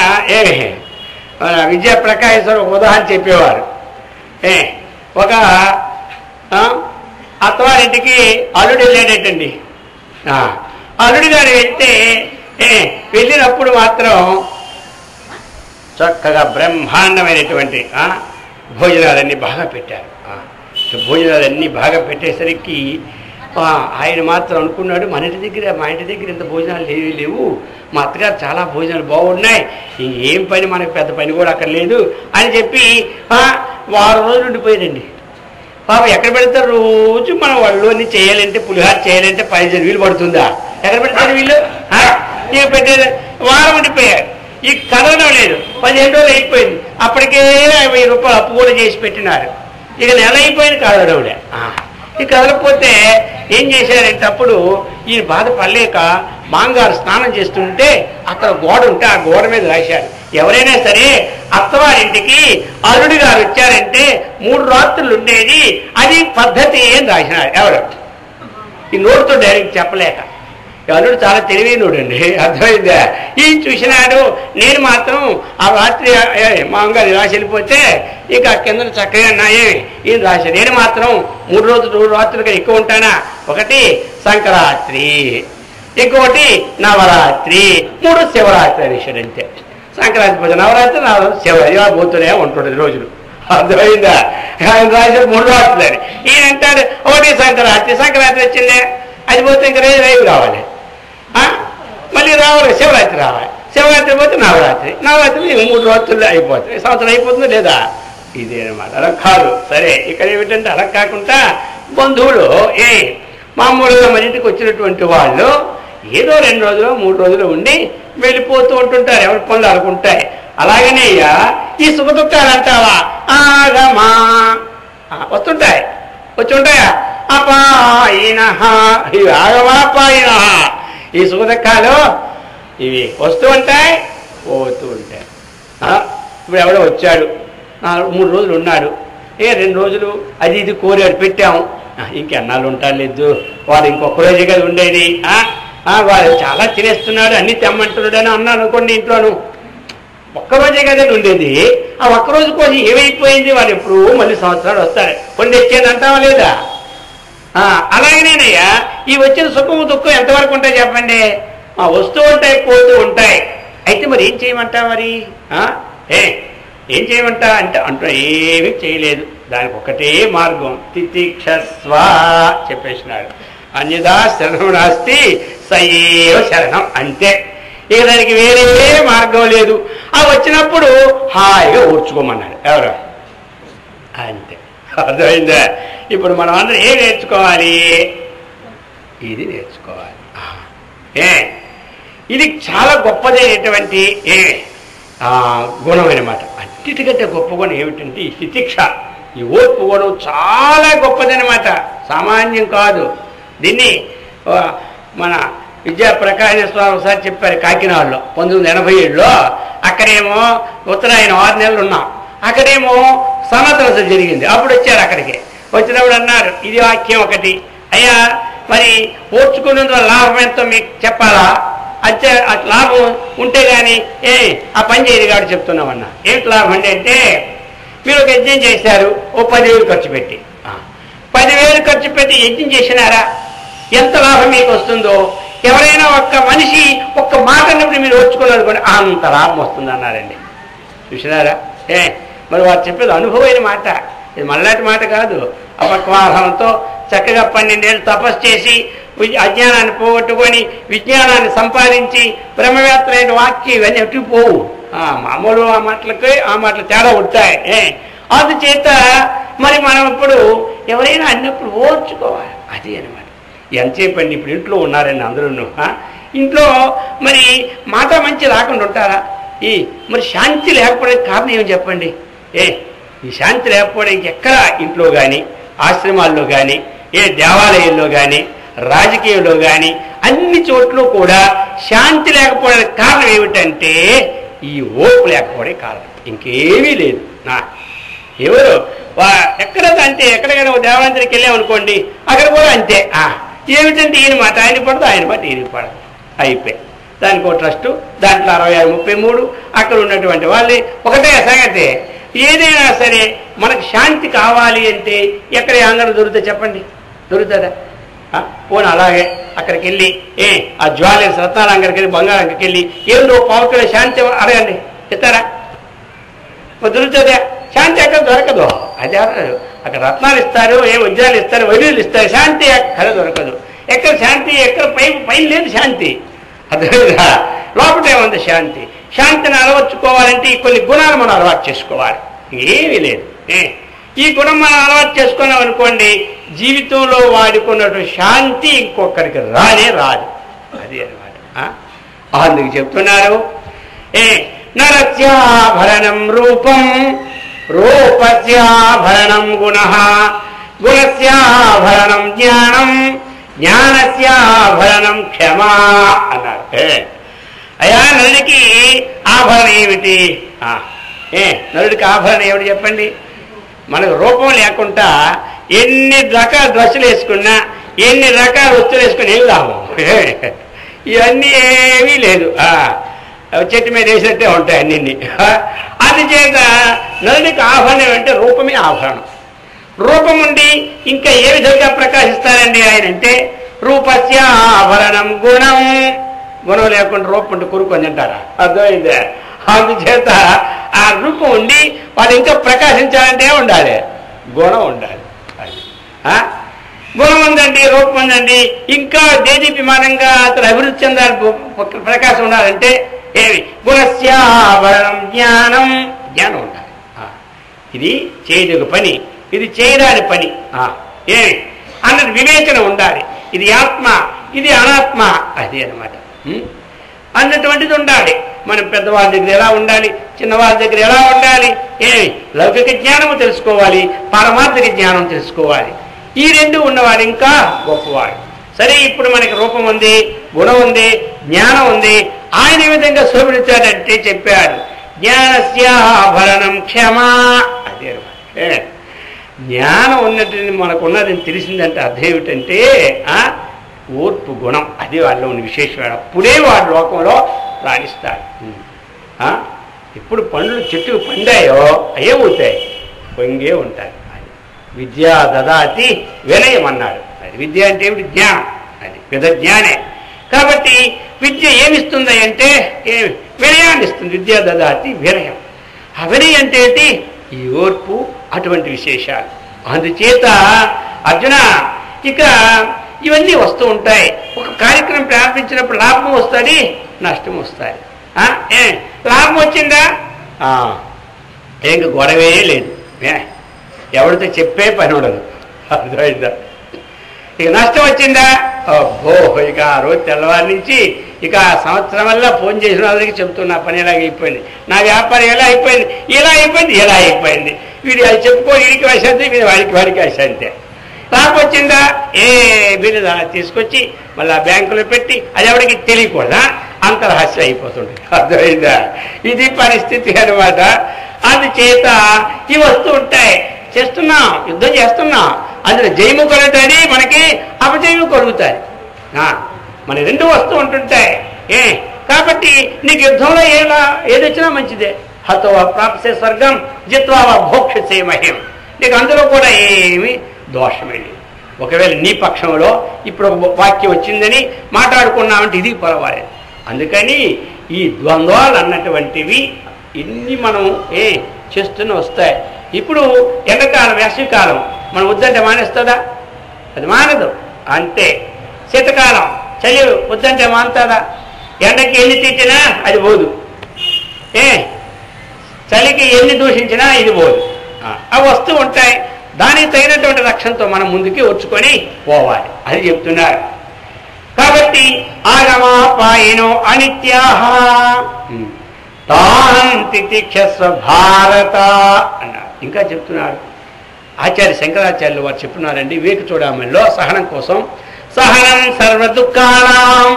విజయప్రకాశ్ ఒక ఉదాహరణ చెప్పేవారు. ఒక అత్తవారింటికి అల్లుడు వెళ్ళాడటండి. అల్లుడి గారు వెళ్ళినప్పుడు మాత్రం చక్కగా బ్రహ్మాండమైనటువంటి భోజనాలన్నీ బాగా పెట్టారు. భోజనాలన్నీ బాగా పెట్టేసరికి ఆయన మాత్రం అనుకున్నాడు, మా ఇంటి దగ్గర ఇంత భోజనాలు లేవు, మా అత్తగారు చాలా భోజనాలు బాగున్నాయి, ఇంకేం పని మనకు పెద్ద పని కూడా అక్కడ లేదు అని చెప్పి వారం రోజులు ఉండిపోయారండి. పాపం ఎక్కడ పెడతారు? రోజు మనం వాళ్ళని చేయాలంటే పులిహార చేయాలంటే 15 వీలు పడుతుందా? ఎక్కడ పెడతారు వీళ్ళు? ఇక పెట్టేది వారం ఉండిపోయారు. ఈ కదలడం లేదు. 15 రోజులు అయిపోయింది, అప్పటికే 1000 రూపాయలు అప్పు కూడా చేసి పెట్టినారు. ఇక నెల అయిపోయింది, కదలడంలే. ఇక కదలకపోతే ఏం చేశారంటే అప్పుడు ఈయన బాధపడలేక మాంగారు స్నానం చేస్తుంటే అక్కడ గోడ ఉంటే ఆ గోడ మీద రాశారు, ఎవరైనా సరే అత్తవారింటికి అల్లుడి గారు వచ్చారంటే 3 రాత్రులు ఉండేది, అది పద్ధతి అని రాసినారు. ఎవరు ఈ నోటితో డైరెక్ట్ చెప్పలేక. అల్లుడు చాలా తెలివైనోడు అండి, అర్థమైందా? ఈయన చూసినాడు. నేను మాత్రం ఆ రాత్రి మామగారు రాసి వెళ్ళిపోతే ఇక కింద చక్కగా ఉన్నాయే ఈయన రాశాడు. నేను మాత్రం 3 రాత్రులుగా ఎక్కువ ఉంటానా? ఒకటి సంక్రాంతి, ఇంకొకటి నవరాత్రి, 3 శివరాత్రి అనేసాడు. అంతే. సంక్రాంతి పోతే నవరాత్రి, శివరాత్రి పోతూనే ఉంటుండదు రోజులు. అర్థమైందా? ఆయన రాశాడు 3 రాత్రులు అని. ఈయన అంటాడు ఒకటి సంక్రాంతి వచ్చిందే, అది పోతే ఇంక రేపు రావాలి, మళ్ళీ రావాలి శివరాత్రి రావాలి, శివరాత్రి పోతే నవరాత్రి 3 రాత్రులు అయిపోతాయి. సంవత్సరం అయిపోతుందో లేదా? ఇదేనమాట. అలా కాదు. సరే, ఇక్కడ ఏమిటంటే అలా కాకుండా బంధువులు మామూలుగా మన ఇంటికి వచ్చినటువంటి వాళ్ళు ఏదో 2 రోజులు 3 రోజులు ఉండి వెళ్ళిపోతూ ఉంటుంటారు, ఎవరి పనులు అనుకుంటాయి. అలాగనే ఈ సుఖ దుఃఖాలు అంటావా? ఆగమా వస్తుంటాయి, వచ్చి ఉంటాయా? అపాయిన, ఇవి ఆగమాపాయిన, ఈ సుఖదుఖాలు ఇవి వస్తూ ఉంటాయి, పోతూ ఉంటాయి. ఇప్పుడు ఎవడో వచ్చాడు, 3 రోజులు ఉన్నాడు, 2 రోజులు అది ఇది కోరాడు, పెట్టాము, ఇంకెన్నాళ్ళు ఉంటారు లేదు, వాడు ఇంకొక రోజే కదా ఉండేది, వాడు చాలా తినేస్తున్నాడు, అన్ని తెమ్మంటున్నాడు అని అన్నాను అనుకోండి. ఇంట్లోను ఒక్కరోజే కదండి ఉండేది, ఆ ఒక్కరోజు కోసం ఏమైపోయింది, వాడు ఎప్పుడు మళ్ళీ సంవత్సరాలు వస్తాడు, కొన్ని తెచ్చేది అంటావా లేదా? అలాగేనేనయ్యా ఈ వచ్చిన సుఖము దుఃఖం ఎంతవరకు ఉంటాయి చెప్పండి? వస్తూ ఉంటాయి, పోతూ ఉంటాయి. అయితే మరి ఏం చేయమంటా? మరి ఏం చేయమంటా అంటే ఏమీ చేయలేదు, దానికి ఒకటే మార్గం, తితిక్షస్వ చెప్పేసినాడు. అన్యదా శరణం నాస్తి సయేవ శరణం, అంతే. ఇక దానికి వేరే మార్గం లేదు. వచ్చినప్పుడు హాయిగా ఓర్చుకోమన్నాడు. ఎవరు? అంతే. అర్థమైందా? ఇప్పుడు మనం అందరం ఏం నేర్చుకోవాలి? ఇది నేర్చుకోవాలి. ఇది చాలా గొప్పదైనటువంటి గుణం అన్నమాట. అన్నిటికంటే గొప్ప గుణం ఏమిటంటే ఈ తితిక్ష, ఈ ఓర్పు గుణం చాలా గొప్పదనమాట, సామాన్యం కాదు. దీన్ని మన విద్యాప్రకాశ స్వామి ఒకసారి చెప్పారు కాకినాడలో 1987లో. అక్కడేమో ఉత్తరాయణం 6 నెలలు ఉన్నాం, అక్కడేమో సనాతన జరిగింది. అప్పుడు వచ్చారు, అక్కడికి వచ్చినప్పుడు అన్నారు ఇది వాక్యం ఒకటి, అయ్యా మరి ఓర్చుకున్న లాభం ఎంతో మీకు చెప్పాలా? అంతే, లాభం ఉంటే కానీ ఆ పని చేయదు కాబట్టి చెప్తున్నామన్నా. ఏంటి లాభం అంటే మీరు ఒక యజ్ఞం చేశారు, ఓ 10,000 ఖర్చు పెట్టి, 10,000 ఖర్చు పెట్టి యజ్ఞం చేసినారా, ఎంత లాభం మీకు వస్తుందో, ఎవరైనా ఒక్క మనిషి ఒక్క మాట అన్నప్పుడు మీరు ఓర్చుకున్నారు కూడా అంత లాభం వస్తుంది అన్నారండి. చూసినారా? మరి వారు చెప్పేది అనుభవమైన మాట, ఇది మళ్ళాటి మాట కాదు. అపక్వాహంతో చక్కగా 12 ఏళ్ళు తపస్సు చేసి అజ్ఞానాన్ని పోగొట్టుకొని విజ్ఞానాన్ని సంపాదించి బ్రహ్మవేత్తలైన వాక్యం ఇవన్నీ ఎటు పోవు. మామూలు ఆ మాటలు తేడా ఉంటాయి. అందుచేత మరి మనం ఇప్పుడు ఎవరైనా అన్నప్పుడు ఓర్చుకోవాలి, అది అనమాట. ఎంతసేపండి ఇప్పుడు ఇంట్లో ఉన్నారండి అందరూ, ఇంట్లో మరి మాట మంచి రాకుండా ఉంటారా? మరి శాంతి లేకపోవడానికి కారణం ఏమని చెప్పండి? ఈ శాంతి లేకపోవడానికి ఎక్కడ ఇంట్లో కానీ, ఆశ్రమాల్లో కానీ, దేవాలయంలో కానీ, రాజకీయంలో కానీ అన్ని చోట్ల కూడా శాంతి లేకపోవడానికి కారణం ఏమిటంటే ఈ ఓర్పు లేకపోవడానికి కారణం, ఇంకేమీ లేదు. ఎవరు ఎక్కడ అంతే, ఎక్కడికైనా దేవాలయానికి వెళ్ళామనుకోండి, అక్కడ కూడా అంతే. ఏమిటంటే ఈయన మాట ఆయన పడదు, ఆయన మాట ఈయన పడదు, అయిపోయి దానికి ఒక ట్రస్టు, దాంట్లో 66-33 అక్కడ ఉన్నటువంటి వాళ్ళు ఒకటే సంగతి. ఏదైనా సరే మనకు శాంతి కావాలి అంటే ఎక్కడ అందరూ దొరుకుతుంది చెప్పండి? దొరుకుతుందా? పోనీ అలాగే అక్కడికి వెళ్ళి ఆ జ్యువెలర్స్ రత్నాలంగరికి వెళ్ళి, బంగారంకి వెళ్ళి ఏదో పావుకిల శాంతి అడగండి, ఇస్తారా? దొరుకుతుందా? శాంతి ఎక్కడ దొరకదు. అదే అక్కడ రత్నాలు ఇస్తారు, వజ్రాలు ఇస్తారు, వైద్యులు ఇస్తారు, శాంతి ఎక్కడ దొరకదు. ఎక్కడ శాంతి? ఎక్కడ పైన లేదు శాంతి. అర్థమైందా? లోపల ఏముంది శాంతి? శాంతిని అలవర్చుకోవాలంటే కొన్ని గుణాలు మనం అలవాటు చేసుకోవాలి, ఏమీ లేదు. ఈ గుణం మనం అలవాటు చేసుకున్నాం అనుకోండి, జీవితంలో వాడుకున్నటువంటి శాంతి ఇంకొకరికి రాదు. అది అనమాట. అందుకు చెప్తున్నారు, నరస్యాభరణం రూపం, రూపస్యాభరణం గుణః, గుణస్యాభరణం జ్ఞానం, జ్ఞానస్యాభరణం క్షమా అన్నారు. అయ్యా నరుడికి ఆభరణం ఏమిటి? నరుడికి ఆభరణం ఏమిటి చెప్పండి? మనకు రూపం లేకుండా ఎన్ని రకాల డ్రెస్సులు వేసుకున్నా, ఎన్ని రకాల వస్తువులు వేసుకుని ఏమి లాభం? ఇవన్నీ ఏమీ లేదు, చెట్టు మీద వేసినట్టే ఉంటాయి అన్ని. అందుచేత నరుడికి ఆభరణం అంటే రూపమే ఆభరణం. రూపం ఉండి ఇంకా ఏ విధంగా ప్రకాశిస్తారండి ఆయన అంటే రూపస్య ఆభరణం గుణం. గుణం లేకుండా రూపం ఉంటే కురుకొని అంటారా? అర్థమైందే? అందుచేత ఆ రూపం ఉండి వాడు ఇంకా ప్రకాశించాలంటే ఉండాలి, గుణం ఉండాలి. గుణం ఉందండి, రూపం ఉందండి, ఇంకా దేదీప్యమానంగా అతను అభివృద్ధి చెందాలి, ప్రకాశం ఉండాలంటే ఏమి? గుణస్యాభరణం జ్ఞానం, జ్ఞానం ఉండాలి. ఇది చేయదగు పని, ఇది చేయరాని పని ఏమి అన్నది వివేచన ఉండాలి. ఇది ఆత్మ, ఇది అనాత్మ, అది అనమాట అన్నటువంటిది ఉండాలి. మనం పెద్దవాళ్ళ దగ్గర ఎలా ఉండాలి, చిన్నవాళ్ళ దగ్గర ఎలా ఉండాలి, లౌకిక జ్ఞానము తెలుసుకోవాలి, పారమార్థిక జ్ఞానం తెలుసుకోవాలి. ఈ రెండు ఉన్నవాడు ఇంకా గొప్పవాడు. సరే, ఇప్పుడు మనకి రూపం ఉంది, గుణం ఉంది, జ్ఞానం ఉంది. ఆయన ఏ విధంగా శోభించాడంటే చెప్పాడు, జ్ఞానస్యాభరణం క్షమా. అదే జ్ఞానం ఉన్నట్టు మనకున్నదని తెలిసిందంటే అర్థం ఏమిటంటే ఓర్పు గుణం. అది వాళ్ళలో ఉన్న విశేషమైన. అప్పుడే వాడు లోకంలో రాణిస్తాడు. ఎప్పుడు పండ్లు చెట్టుకు పండాయో ఏమవుతాయి, పొంగే ఉంటాయి. విద్యా దదాతి వినయం అన్నాడు. అది విద్య అంటే ఏమిటి? జ్ఞానం. అది పెద్ద జ్ఞానే. కాబట్టి విద్య ఏమిస్తుంది అంటే వినయాన్ని ఇస్తుంది. విద్యా దదాతి వినయం. ఆ వినయం అంటే ఏంటి? ఈ ఓర్పు, అటువంటి విశేషాలు. అందుచేత అర్జున, ఇక ఇవన్నీ వస్తూ ఉంటాయి. ఒక కార్యక్రమం ప్రారంభించినప్పుడు లాభం వస్తుంది, నష్టం వస్తాయి. లాభం వచ్చిందా ఇంక గొడవే లేదు, ఎవరితో చెప్పే పని ఉండదు. అర్థమైందా? ఇక నష్టం వచ్చిందా, అబ్బో ఇక ఆ రోజు తెల్లవారి నుంచి ఇక సంవత్సరం వల్ల ఫోన్ చేసిన వాళ్ళకి చెప్తున్నా, పని ఎలాగ అయిపోయింది, నా వ్యాపారం ఎలా అయిపోయింది, ఇలా అయిపోయింది, ఎలా అయిపోయింది. వీడు అది చెప్పుకో, వీడికి వశాంతి, వీడి వాడికి వశాంతే. లాభం వచ్చిందా, వీళ్ళు తీసుకొచ్చి మళ్ళీ బ్యాంకులో పెట్టి అది ఎవరికి తెలియకూడదా, అంత రహస్యం అయిపోతుంది. అర్థమైందా? ఇది పరిస్థితి అనమాట. అందుచేత ఇవి వస్తూ ఉంటాయి. చేస్తున్నాం, యుద్ధం చేస్తున్నాం, అందులో జయము కలుగుతుంది, మనకి అపజయము కలుగుతుంది. మన రెండు వస్తూ ఉంటుంటాయి. కాబట్టి నీకు యుద్ధంలో ఏది వచ్చినా మంచిదే. హతోవా ప్రాప్సే స్వర్గం జిత్వా భోక్షసే మహ్యం. నీకు అందులో కూడా ఏమి దోషమే లేదు. ఒకవేళ నీ పక్షంలో ఇప్పుడు ఒక వాక్యం వచ్చిందని మాట్లాడుకున్నామంటే ఇది పర్వాలేదు. అందుకని ఈ ద్వంద్వాలు అన్నటువంటివి ఇన్ని మనం చేస్తూనే వస్తాయి. ఇప్పుడు ఎండాకాలం, వేసవికాలం మనం వద్దంటే మానేస్తుందా? అది మానదు. అంతే. శీతకాలం, చలి వద్దంటే మానుతుందా? ఎండకి ఎన్ని తిట్టినా అది పోదు, చలికి ఎన్ని దూషించినా ఇది పోదు. అవి వస్తూ ఉంటాయి. దానికి తగినటువంటి రక్షణతో మనం ముందుకి వచ్చుకొని పోవాలి. అది చెప్తున్నారు. కాబట్టి ఆగమాపాయనో అనిత్యాహ తాంతి తిక్షస్వ భారత అన్నారు. ఇంకా చెప్తున్నారు ఆచార్య శంకరాచార్యులు వారు చెప్తున్నారండి వివేక చూడమనిలో సహనం కోసం. సహనం సర్వ దుఃఖానాం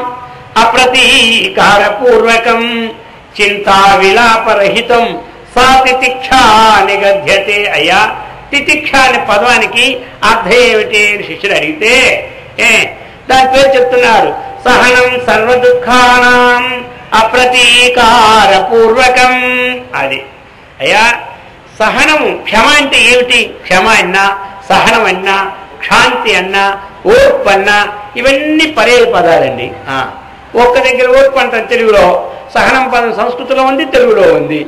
అప్రతీకార పూర్వకం చింతా విలాపరహితం సా తితిక్షా నిగధ్యతే. అయ్యా, తితిక్ష అనే పదానికి అర్థం ఏమిటి అని శిష్యుడు అడిగితే దాని పేరు చెప్తున్నారు. సహనం సర్వ దుఃఖానాం అప్రతీకార పూర్వకం. అది అయ్యా, సహనము. క్షమ అంటే ఏమిటి? క్షమ అన్నా, సహనం అన్నా, క్షాంతి అన్నా, ఓర్పు అన్నా ఇవన్నీ పర్యాయ పదాలండి. ఒక్క దగ్గర ఓర్పు అంటారు తెలుగులో, సహనం పదం సంస్కృతిలో ఉంది, తెలుగులో ఉంది.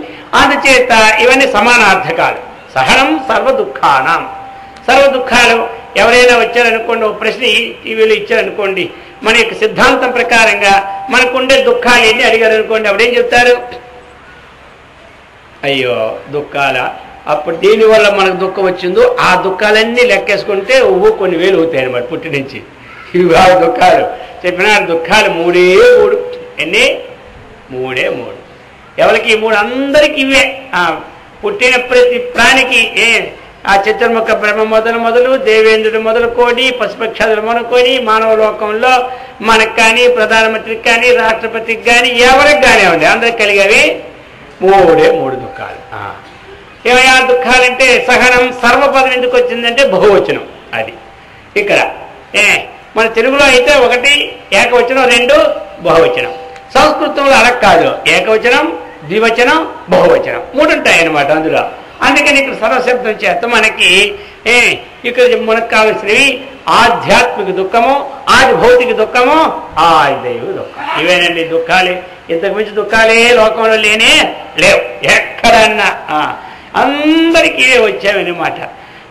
అందుచేత ఇవన్నీ సమానార్థకాలు. సహనం సర్వ దుఃఖానం. సర్వ దుఃఖాలు ఎవరైనా వచ్చారనుకోండి, ఒక ప్రశ్న టీవీలో ఇచ్చారనుకోండి, మన యొక్క సిద్ధాంతం ప్రకారంగా మనకుండే దుఃఖాలు ఎన్ని అడిగారు అనుకోండి, అప్పుడేం చెప్తారు? అయ్యో దుఃఖాల, అప్పుడు దీనివల్ల మనకు దుఃఖం వచ్చిందో ఆ దుఃఖాలన్నీ లెక్కేసుకుంటే కొన్ని వేలు అవుతాయి అన్నమాట పుట్టి నుంచి. ఇవి కాదు దుఃఖాలు. చెప్పిన దుఃఖాలు 3 ఎన్ని? 3. ఎవరికి 3? అందరికీ ఇవే. పుట్టిన ప్రతి ప్రాణికి ఆ చతుర్ముఖ బ్రహ్మ మొదలు దేవేంద్రుడు మొదలుకొని పశుపక్షాదులు మొదలుకొని మానవ లోకంలో మనకు కానీ ప్రధానమంత్రికి కానీ రాష్ట్రపతికి కానీ ఎవరికి కానీ ఉంది, అందరికి కలిగేవి 3 దుఃఖాలు. ఏమయ్యా దుఃఖాలంటే సహనం సర్వపదం ఎందుకు వచ్చిందంటే బహువచనం. అది ఇక్కడ మన తెలుగులో అయితే 1 ఏకవచనం, 2 బహువచనం. సంస్కృతంలో అలా కాదు, ఏకవచనం, ద్వివచనం, బహువచనం 3 ఉంటాయి అన్నమాట అందులో. అందుకని ఇక్కడ సర్వశబ్దం చేత మనకి ఇక్కడ మనకు కావలసినవి ఆధ్యాత్మిక దుఃఖము, ఆది భౌతిక దుఃఖము, ఆది దైవ దుఃఖం. ఇవేనండి దుఃఖాలే. ఇంతకు మించి దుఃఖాలే లోకంలో లేవు ఎక్కడన్నా. అందరికీ ఇవే వచ్చావన్నమాట.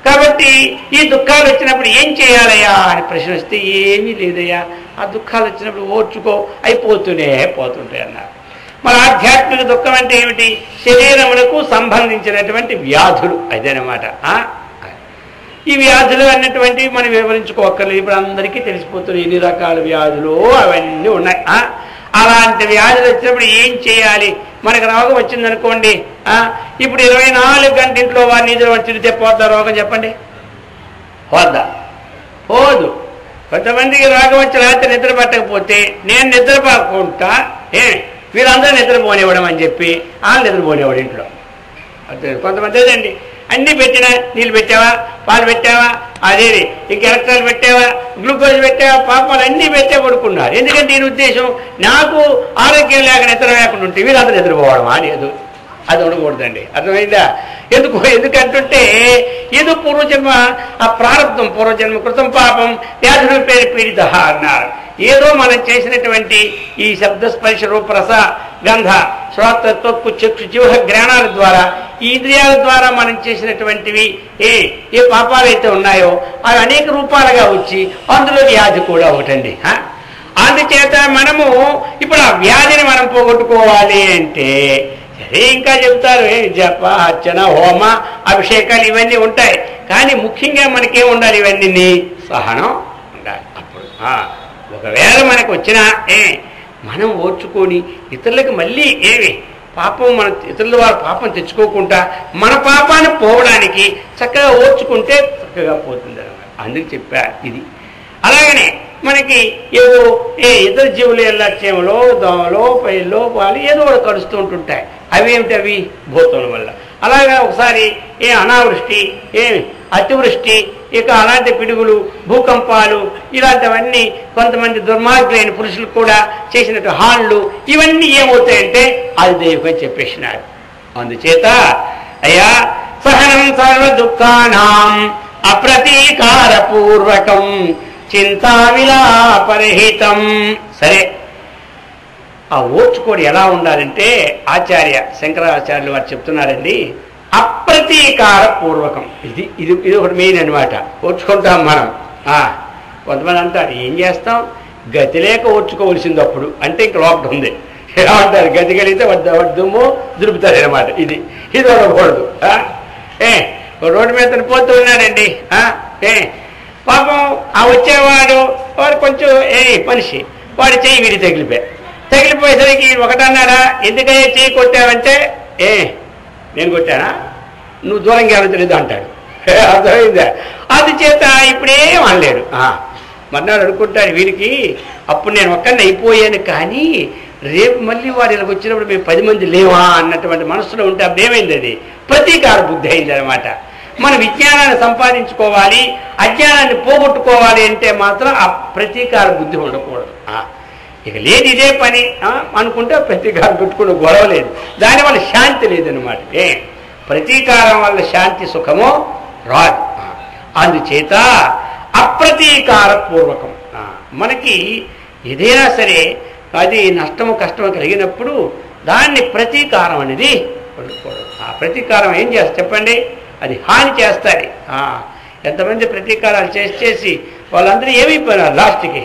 కాబట్టి ఈ దుఃఖాలు వచ్చినప్పుడు ఏం చేయాలయ్యా అని ప్రశ్న వస్తే ఏమీ లేదయ్యా, ఆ దుఃఖాలు వచ్చినప్పుడు ఓర్చుకో, అయిపోతూనే పోతుంటాయి అన్నారు. మన ఆధ్యాత్మిక దుఃఖం అంటే ఏమిటి? శరీరములకు సంబంధించినటువంటి వ్యాధులు. అదేనమాట. ఈ వ్యాధులు అన్నటువంటివి మనం వివరించుకోక్కర్లేదు, ఇప్పుడు అందరికీ తెలిసిపోతున్నాయి ఎన్ని రకాల వ్యాధులు అవన్నీ ఉన్నాయి. అలాంటి వ్యాధులు వచ్చినప్పుడు ఏం చేయాలి? మనకు రోగం వచ్చిందనుకోండి, ఇప్పుడు 24 గంటల ఇంట్లో వారి నిద్ర తిరిగితే పోద్దా రోగం? చెప్పండి, పోద్దా? పోదు. కొంతమందికి రోగం వచ్చి రాత్రి నిద్ర పట్టకపోతే నేను నిద్రపోకుంటా వీళ్ళందరూ నిద్రపోనివ్వడం అని చెప్పి వాళ్ళు నిద్రపోనివ్వడు ఇంట్లో. కొంతమంది అదండి, అన్నీ పెట్టినా, నీళ్ళు పెట్టావా, పాలు పెట్టావా, అదేది ఇంక ఎలక్ట్రాల్ పెట్టావా, గ్లూకోజ్ పెట్టావా, పాపాలు అన్నీ పెట్టే పడుకున్నారు. ఎందుకంటే దీని ఉద్దేశం నాకు ఆరోగ్యం లేక నిద్ర లేకుండా ఉంటే వీళ్ళందరూ నిద్రపోవడం లేదు. అది ఉండకూడదండి. అర్థమైందా? ఎందుకంటుంటే ఏదో పూర్వజన్మ ఆ ప్రారంభం, పూర్వజన్మ కృతం పాపం వ్యాధుల పేరు పీడిత అన్నారు. ఏదో మనం చేసినటువంటి ఈ శబ్ద స్పర్శ రూపరస గంధ శ్రోత త్వక్కు చక్షు జీవ జ్ఞానాల ద్వారా, ఈ ఇంద్రియాల ద్వారా మనం చేసినటువంటివి ఏ పాపాలైతే ఉన్నాయో అవి అనేక రూపాలుగా వచ్చి అందులో వ్యాధి కూడా ఒకటండి. అందుచేత మనము ఇప్పుడు ఆ వ్యాధిని మనం పోగొట్టుకోవాలి అంటే సరే ఇంకా చెబుతారు జప అర్చన హోమ అభిషేకాలు ఇవన్నీ ఉంటాయి. కానీ ముఖ్యంగా మనకేం ఉండాలి? ఇవన్నీ సహనం ఉండాలి. అప్పుడు ఒకవేళ మనకు వచ్చినా మనం ఓర్చుకొని ఇతరులకు మళ్ళీ పాపం మన ఇతరుల వారి పాపం తెచ్చుకోకుండా మన పాపాన్ని పోవడానికి చక్కగా ఓర్చుకుంటే చక్కగా పోతుంది అన్నమాట. అందుకు చెప్పారు ఇది. అలాగనే మనకి ఏదో ఇతర జీవులు ఎల్లక్షేమలో దోమలో పైల్లో పాలు ఏదో ఒకటి కడుస్తూ ఉంటుంటాయి. అవేమిటి? అవి భూతముల వల్ల. అలాగా ఒకసారి అనావృష్టి, అతివృష్టి, ఇక అలాంటి పిడుగులు, భూకంపాలు ఇలాంటివన్నీ కొంతమంది దుర్మార్గులైన పురుషులు కూడా చేసినట్టు హాన్లు ఇవన్నీ ఏమవుతాయంటే అది దైవం చెప్పేసినారు. అందుచేత అయ్యా సహనం సర్వ దుఃఖానాం అప్రతీకార పూర్వకం చింతా విలాపరహితం. సరే, ఆ ఓర్చుకోడు ఎలా ఉండాలంటే ఆచార్య శంకరాచార్యులు వారు చెప్తున్నారండి, అప్రతీకార పూర్వకం. ఇది ఇది ఇది ఒకటి మెయిన్ అనమాట. ఓర్చుకుంటాం మనం. కొంతమంది అంటారు ఏం చేస్తాం, గతి లేక ఓర్చుకోవలసింది అప్పుడు అంటే ఇంక లోపల ఉంది. ఎలా ఉంటారు? గతి కలిగితే దుమ్ము దురుపుతారు అనమాట. ఇది ఇది ఉండకూడదు. రోడ్డు మీద పోతూ ఉన్నాడండి, పాపం ఆ వచ్చేవాడు వాడు కొంచెం మనిషి, వాడి చెయ్యి వీడి తగిలిపోయేసరికి ఒకటన్నారా, ఎందుకయ్యా చెయ్యి కొట్టావంటే నేను కొట్టానా, నువ్వు దూరంగా వెళ్ళలేదు అంటాడు. అర్థమైందా? అందుచేత ఇప్పుడేం అనలేడు. మర్నాడు అనుకుంటాడు వీడికి అప్పుడు నేను ఒక్కడిని అయిపోయాను, కానీ రేపు మళ్ళీ వాడు ఇలాగ వచ్చినప్పుడు మేము 10 మంది లేవా అన్నటువంటి మనసులో ఉంటే అప్పుడు ఏమైంది? అది ప్రతీకార బుద్ధి అయింది అనమాట. మన విజ్ఞానాన్ని సంపాదించుకోవాలి, అజ్ఞానాన్ని పోగొట్టుకోవాలి అంటే మాత్రం ఆ ప్రతీకార బుద్ధి ఉండకూడదు. ఇక లేదు ఇదే పని అనుకుంటే ప్రతీకారం పెట్టుకుని గొడవ లేదు, దానివల్ల శాంతి లేదనమాట. ప్రతీకారం వల్ల శాంతి సుఖమో రాదు. అందుచేత అప్రతీకార పూర్వకం. మనకి ఏదైనా సరే అది నష్టము కష్టము కలిగినప్పుడు దాన్ని ప్రతీకారం అనేది పడుకోవడం. ఆ ప్రతీకారం ఏం చేస్తారు చెప్పండి? అది హాని చేస్తుంది. ఎంతమంది ప్రతీకారాలు చేసి వాళ్ళందరూ ఏమైపోయినారు లాస్ట్కి?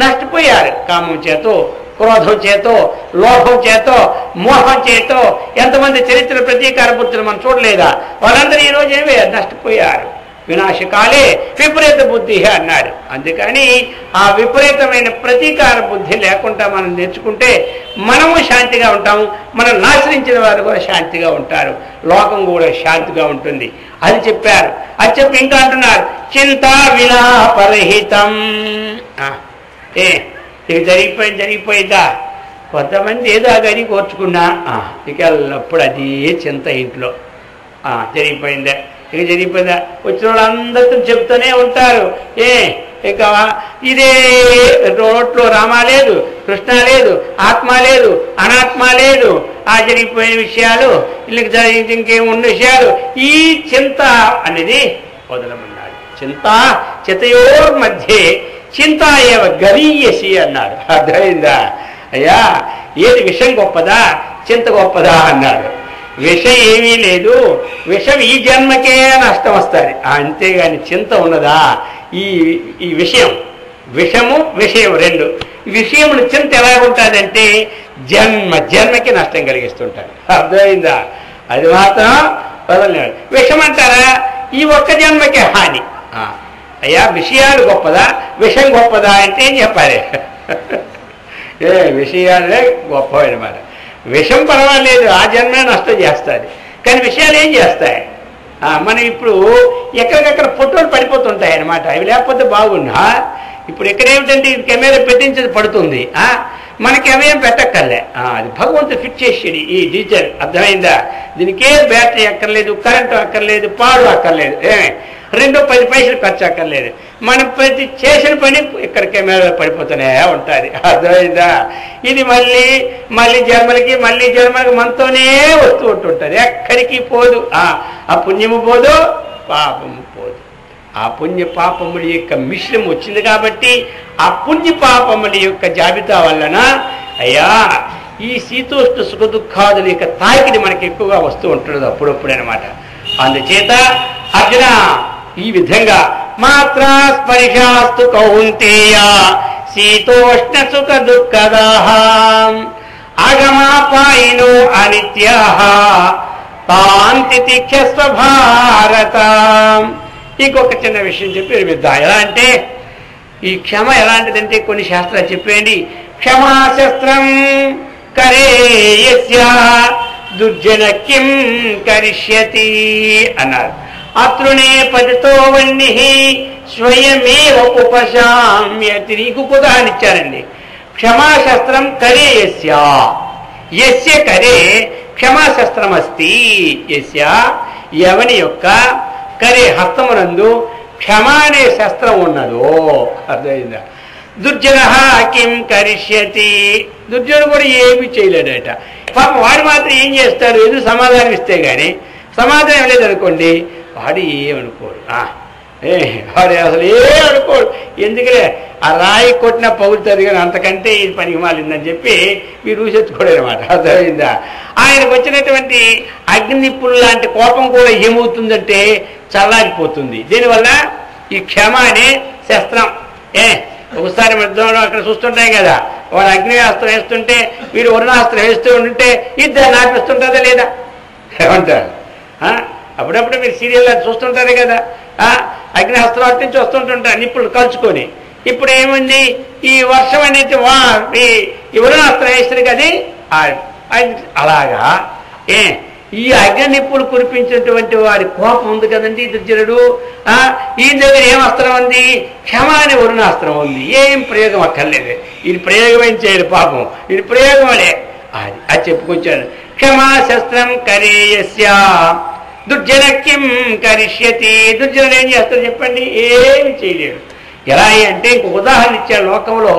నష్టపోయారు. కామం చేతో, క్రోధం చేతో, లోభం చేతో, మోహం చేతో ఎంతమంది చరిత్ర ప్రతీకార బుద్ధులు మనం చూడలేదా? వాళ్ళందరూ ఈరోజు ఏమే నష్టపోయారు. వినాశకాలే విపరీత బుద్ధి అన్నాడు. అందుకని ఆ విపరీతమైన ప్రతీకార బుద్ధి లేకుండా మనం నేర్చుకుంటే మనము శాంతిగా ఉంటాము, మనం నాశనించిన వారు కూడా శాంతిగా ఉంటారు, లోకం కూడా శాంతిగా ఉంటుంది. అది చెప్పారు. అది చెప్పి ఇంకా అంటున్నారు చింతా విలాపరహితం. ఇక జరిగిపోయిందా? కొంతమంది ఏదో గని కోర్చుకున్నా ఇక ఎల్లప్పుడు అదే చింత ఇంట్లో. జరిగిపోయిందా? ఇక జరిగిపోయిందా? వచ్చిన వాళ్ళందరితో చెప్తూనే ఉంటారు. ఇక ఇదే రోడ్లో రామ లేదు, కృష్ణ లేదు, ఆత్మ లేదు, అనాత్మ లేదు, ఆ జరిగిపోయిన విషయాలు, వీళ్ళకి జరిగి ఇంకేమున్న విషయాలు, ఈ చింత అనేది వదలమన్నాడు. చింత చితయోర్ మధ్య చింత ఏవ గరీయసి అన్నాడు. అర్థమైందా? అయ్యా ఏది విషం గొప్పదా, చింత గొప్పదా అన్నాడు. విషం ఏమీ లేదు, విషం ఈ జన్మకే నష్టం వస్తుంది, అంతేగాని చింత ఉన్నదా? ఈ విషము విషయం రెండు. విషయమును చింత ఎలా ఉంటుందంటే జన్మకి నష్టం కలిగిస్తుంటాడు. అర్థమైందా? అది మాత్రం వదలలేదు. విషం అంటారా? ఈ ఒక్క జన్మకే హాని. అయ్యా విషయాలు గొప్పదా, విషం గొప్పదా అంటే ఏం చెప్పాలి? విషయాలే గొప్పవన్నమాట. విషం పర్వాలేదు, ఆ జన్మే నష్టం చేస్తుంది, కానీ విషయాలు ఏం చేస్తాయి? మనం ఇప్పుడు ఎక్కడికక్కడ ఫోటోలు పడిపోతుంటాయి అన్నమాట. అవి లేకపోతే బాగున్నా. ఇప్పుడు ఎక్కడేమిటంటే ఇది కెమెరా పెట్టించేది పడుతుంది, మనకి అవేం పెట్టక్కర్లే. అది భగవంతుడు ఫిట్ చేసేది ఈ డిజిటల్. అర్థమైందా? దీనికే బ్యాటరీ అక్కర్లేదు, కరెంటు అక్కర్లేదు, పాడు అక్కర్లేదు, 2-10 పైసలు ఖర్చు అక్కర్లేదు. మనం ప్రతి చేసిన పని ఇక్కడ కెమెరాలో పడిపోతూనే ఉంటుంది. అర్థమైందా? ఇది మళ్ళీ జన్మలకి మనతోనే వస్తూ ఉంటుంటుంది, ఎక్కడికి పోదు. ఆ పుణ్యము పోదు, పాపము పోదు. ఆ పుణ్య పాపముల యొక్క మిశ్రమం వచ్చింది కాబట్టి ఆ పుణ్య పాపముల యొక్క జాబితా వలన అయ్యా ఈ శీతోష్ణ సుఖ దుఃఖాదుల యొక్క తాకిడి మనకి ఎక్కువగా వస్తూ ఉంటుంది అప్పుడప్పుడు అనమాట. అందుచేత అర్జున ఈ విధంగా మాత్రా స్పర్శాస్తు కౌంతేయ శీతోష్ణ సుఖ దుఃఖదాః ఆగమాపాయినో అనిత్యాః తాంతి తిఖ్యస్వ భారత. ఇంకొక చిన్న విషయం చెప్పి విద్దాం. ఎలా అంటే ఈ క్షమ ఎలాంటిదంటే కొన్ని శాస్త్రాలు చెప్పేయండి. క్షమాశస్త్రం కరేయస్య దుర్జన కిం కరిష్యతి అన్నారు. అతృణే పతితో వన్య స్వయమేవ ఉపశామ్యతి. నీకు ఉదాహరణ ఇచ్చారండి. క్షమాశస్త్రం కరేయస్య, యస్య కరే క్షమాశస్త్రం అస్తి. యస్య ఎవని యొక్క కరే హస్తమునందు క్షమ అనే శస్త్రం ఉన్నదో. అర్థమైందా? దుర్జన కిం కరిష్యతి. దుర్జనుడు కూడా ఏమీ చేయలేడట. పాపం వాడు మాత్రం ఏం చేస్తాడు? ఎదురు సమాధానం ఇస్తే గాని సమాధానం లేదనుకోండి వాడు ఏమనుకోడు. వాడు అసలు ఏమనుకోడు. ఎందుకలే ఆ రాయి కొట్టిన పగులుతుంది కానీ అంతకంటే ఇది పనికి మాలిందని చెప్పి మీరు ఊసెత్తుకోడు అనమాట. అర్థమైందా? ఆయనకు వచ్చినటువంటి అగ్నిపుల్ లాంటి కోపం కూడా ఏమవుతుందంటే చల్లారిపోతుంది. దీనివల్ల ఈ క్షమ అనే శస్త్రం ఒకసారి మధ్యలో అక్కడ చూస్తుంటాం కదా, వాడు అగ్నియాస్త్రం వేస్తుంటే వీడు వరుణాస్త్రం వేస్తూ ఉంటే ఇద్దరు నాపిస్తుంటుందా లేదా ఏమంటారు? అప్పుడప్పుడు మీరు సీరియల్లో చూస్తుంటారు కదా, అగ్నిహస్త్రం అటు నుంచి వస్తుంటుంటారు నిప్పులు కలుచుకొని. ఇప్పుడు ఏముంది? ఈ వర్షం అనేది ఈ వరుణాస్త్రం వేస్తుంది కదా, అలాగా ఈ అగ్ని నిప్పులు కురిపించినటువంటి వాడి కోపం ఉంది కదండి దుర్జనుడు. ఈయన దగ్గర ఏం అస్త్రం ఉంది? క్షమ అనే వరుణాస్త్రం ఉంది. ఏం ప్రయోగం అక్కర్లేదు. ఇది ప్రయోగం ఏం చేయడు పాపం, ఇది ప్రయోగంలే. అది చెప్పుకొచ్చాను. క్షమా శస్త్రం కరేయస్య దుర్జన కిం కరిష్యతి. దుర్జనుడు ఏం చేస్తాడు చెప్పండి? ఏమి చేయలేడు. ఎలా అంటే ఇంకొక ఉదాహరణ ఇచ్చాడు. లోకంలో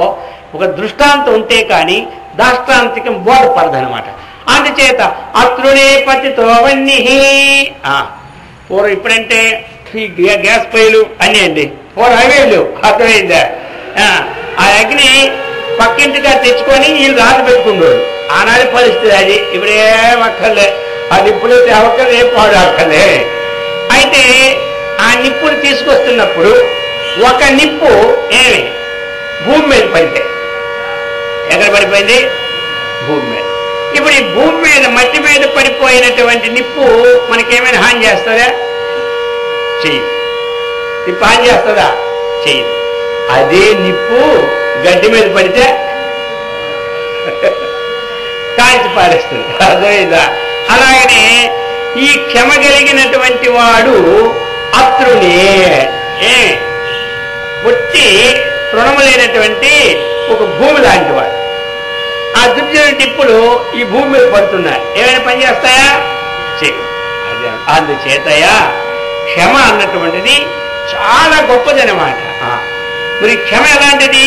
ఒక దృష్టాంతం ఉంటే కానీ దాష్టాంతికం బోధపడదనమాట. అందుచేత అతృణే పతితో వన్య. పూర్వం ఇప్పుడంటే ఈ గ్యాస్ పొయ్యిలు అన్నీ అండి, పూర్వం హైవేలు. అర్థమైందా? ఆ అగ్ని పక్కింటిగా తెచ్చుకొని వీళ్ళు రాజు పెట్టుకుంటాడు. ఆనాటి పరిస్థితి అది. ఇప్పుడేం అక్కర్లే, ఆ నిప్పులు తేవక్కర్లే, ఏం పాడు అక్కర్లే. అయితే ఆ నిప్పులు తీసుకొస్తున్నప్పుడు ఒక నిప్పు భూమి మీద పడితే ఎక్కడ పడిపోయింది? భూమి మీద. ఇప్పుడు ఈ భూమి మీద మట్టి మీద పడిపోయినటువంటి నిప్పు మనకేమైనా హాని చేస్తుందా? చెయ్యదు. నిప్పు హాని చేస్తుందా? చెయ్యదు. అదే నిప్పు గడ్డి మీద పడితే కాల్చి పారేస్తుంది. అర్థమైందా? అలాగనే ఈ క్షమ కలిగినటువంటి వాడు అతృణే, పుట్టి తృణము లేనటువంటి ఒక భూమి లాంటి వాడు. ఆ దుర్జన టిప్పులు ఈ భూమి మీద పడుతున్నాయి. ఏమైనా పని చేస్తాయా? అదే. అందుచేతయా క్షమ అన్నటువంటిది చాలా గొప్పదనమాట. మరి క్షమ ఎలాంటిది?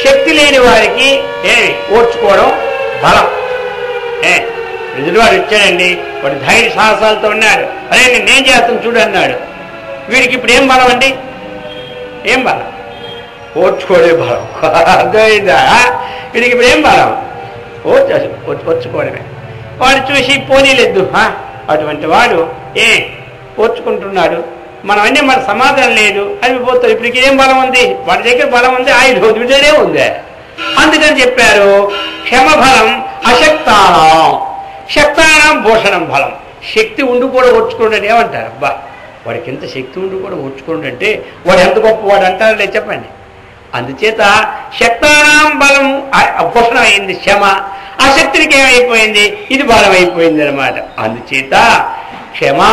శక్తి లేని వారికి ఓర్చుకోవడం బలం. ఎదురువాడు ఇచ్చాడండి, వాడు ధైర్య సాహసాలతో ఉన్నాడు. అరే నేనేం చేస్తాను చూడు అన్నాడు. వీడికి ఇప్పుడు ఏం బలం అండి? ఏం బలం? ఓర్చుకోవడే బలం. అర్థమైందా? వీడికి ఇప్పుడు ఏం బలం? ఓర్చుకోవడమే. వాడు చూసి పోనీలేదు, అటువంటి వాడు ఓర్చుకుంటున్నాడు. మనం అన్నీ మన సమాధానం లేదు అని పోతాం. ఇప్పటికి ఏం బలం ఉంది? వాడి దగ్గర బలం ఉంది, ఆయుధం వీడనే ఉంది. అందుకని చెప్పారు క్షమ బలం అశక్తానం, శక్తానం భూషణం బలం. శక్తి ఉండి కూడా ఓర్చుకోండి ఏమంటారు? అబ్బా వాడికి ఎంత శక్తి ఉండి కూడా ఓర్చుకోండి అంటే వాడు ఎంత గొప్పవాడు అంటారు లేదు చెప్పండి. అందుచేత శక్తానాం బలం పోషణ అయింది క్షమ, ఆ శక్తికి ఏమైపోయింది, ఇది బలం అయిపోయింది అనమాట. అందుచేత క్షమా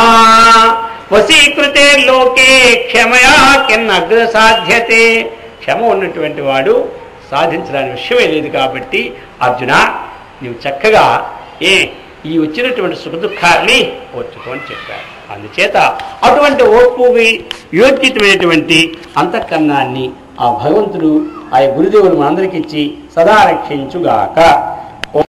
వశీకృతే లోకే క్షమయా కిన్నగ్ర సాధ్యతే. క్షమ ఉన్నటువంటి వాడు సాధించడానికి విషయమే లేదు. కాబట్టి అర్జున నువ్వు చక్కగా ఈ వచ్చినటువంటి సుఖ దుఃఖాన్ని ఓర్చుకొని చెప్పారు. అందుచేత అటువంటి ఓర్పుకి యోగ్యతమైనటువంటి అంతఃకరణాన్ని ఆ భగవంతుడు ఆ గురుదేవులు మనందరికీ ఇచ్చి సదా రక్షించుగాక.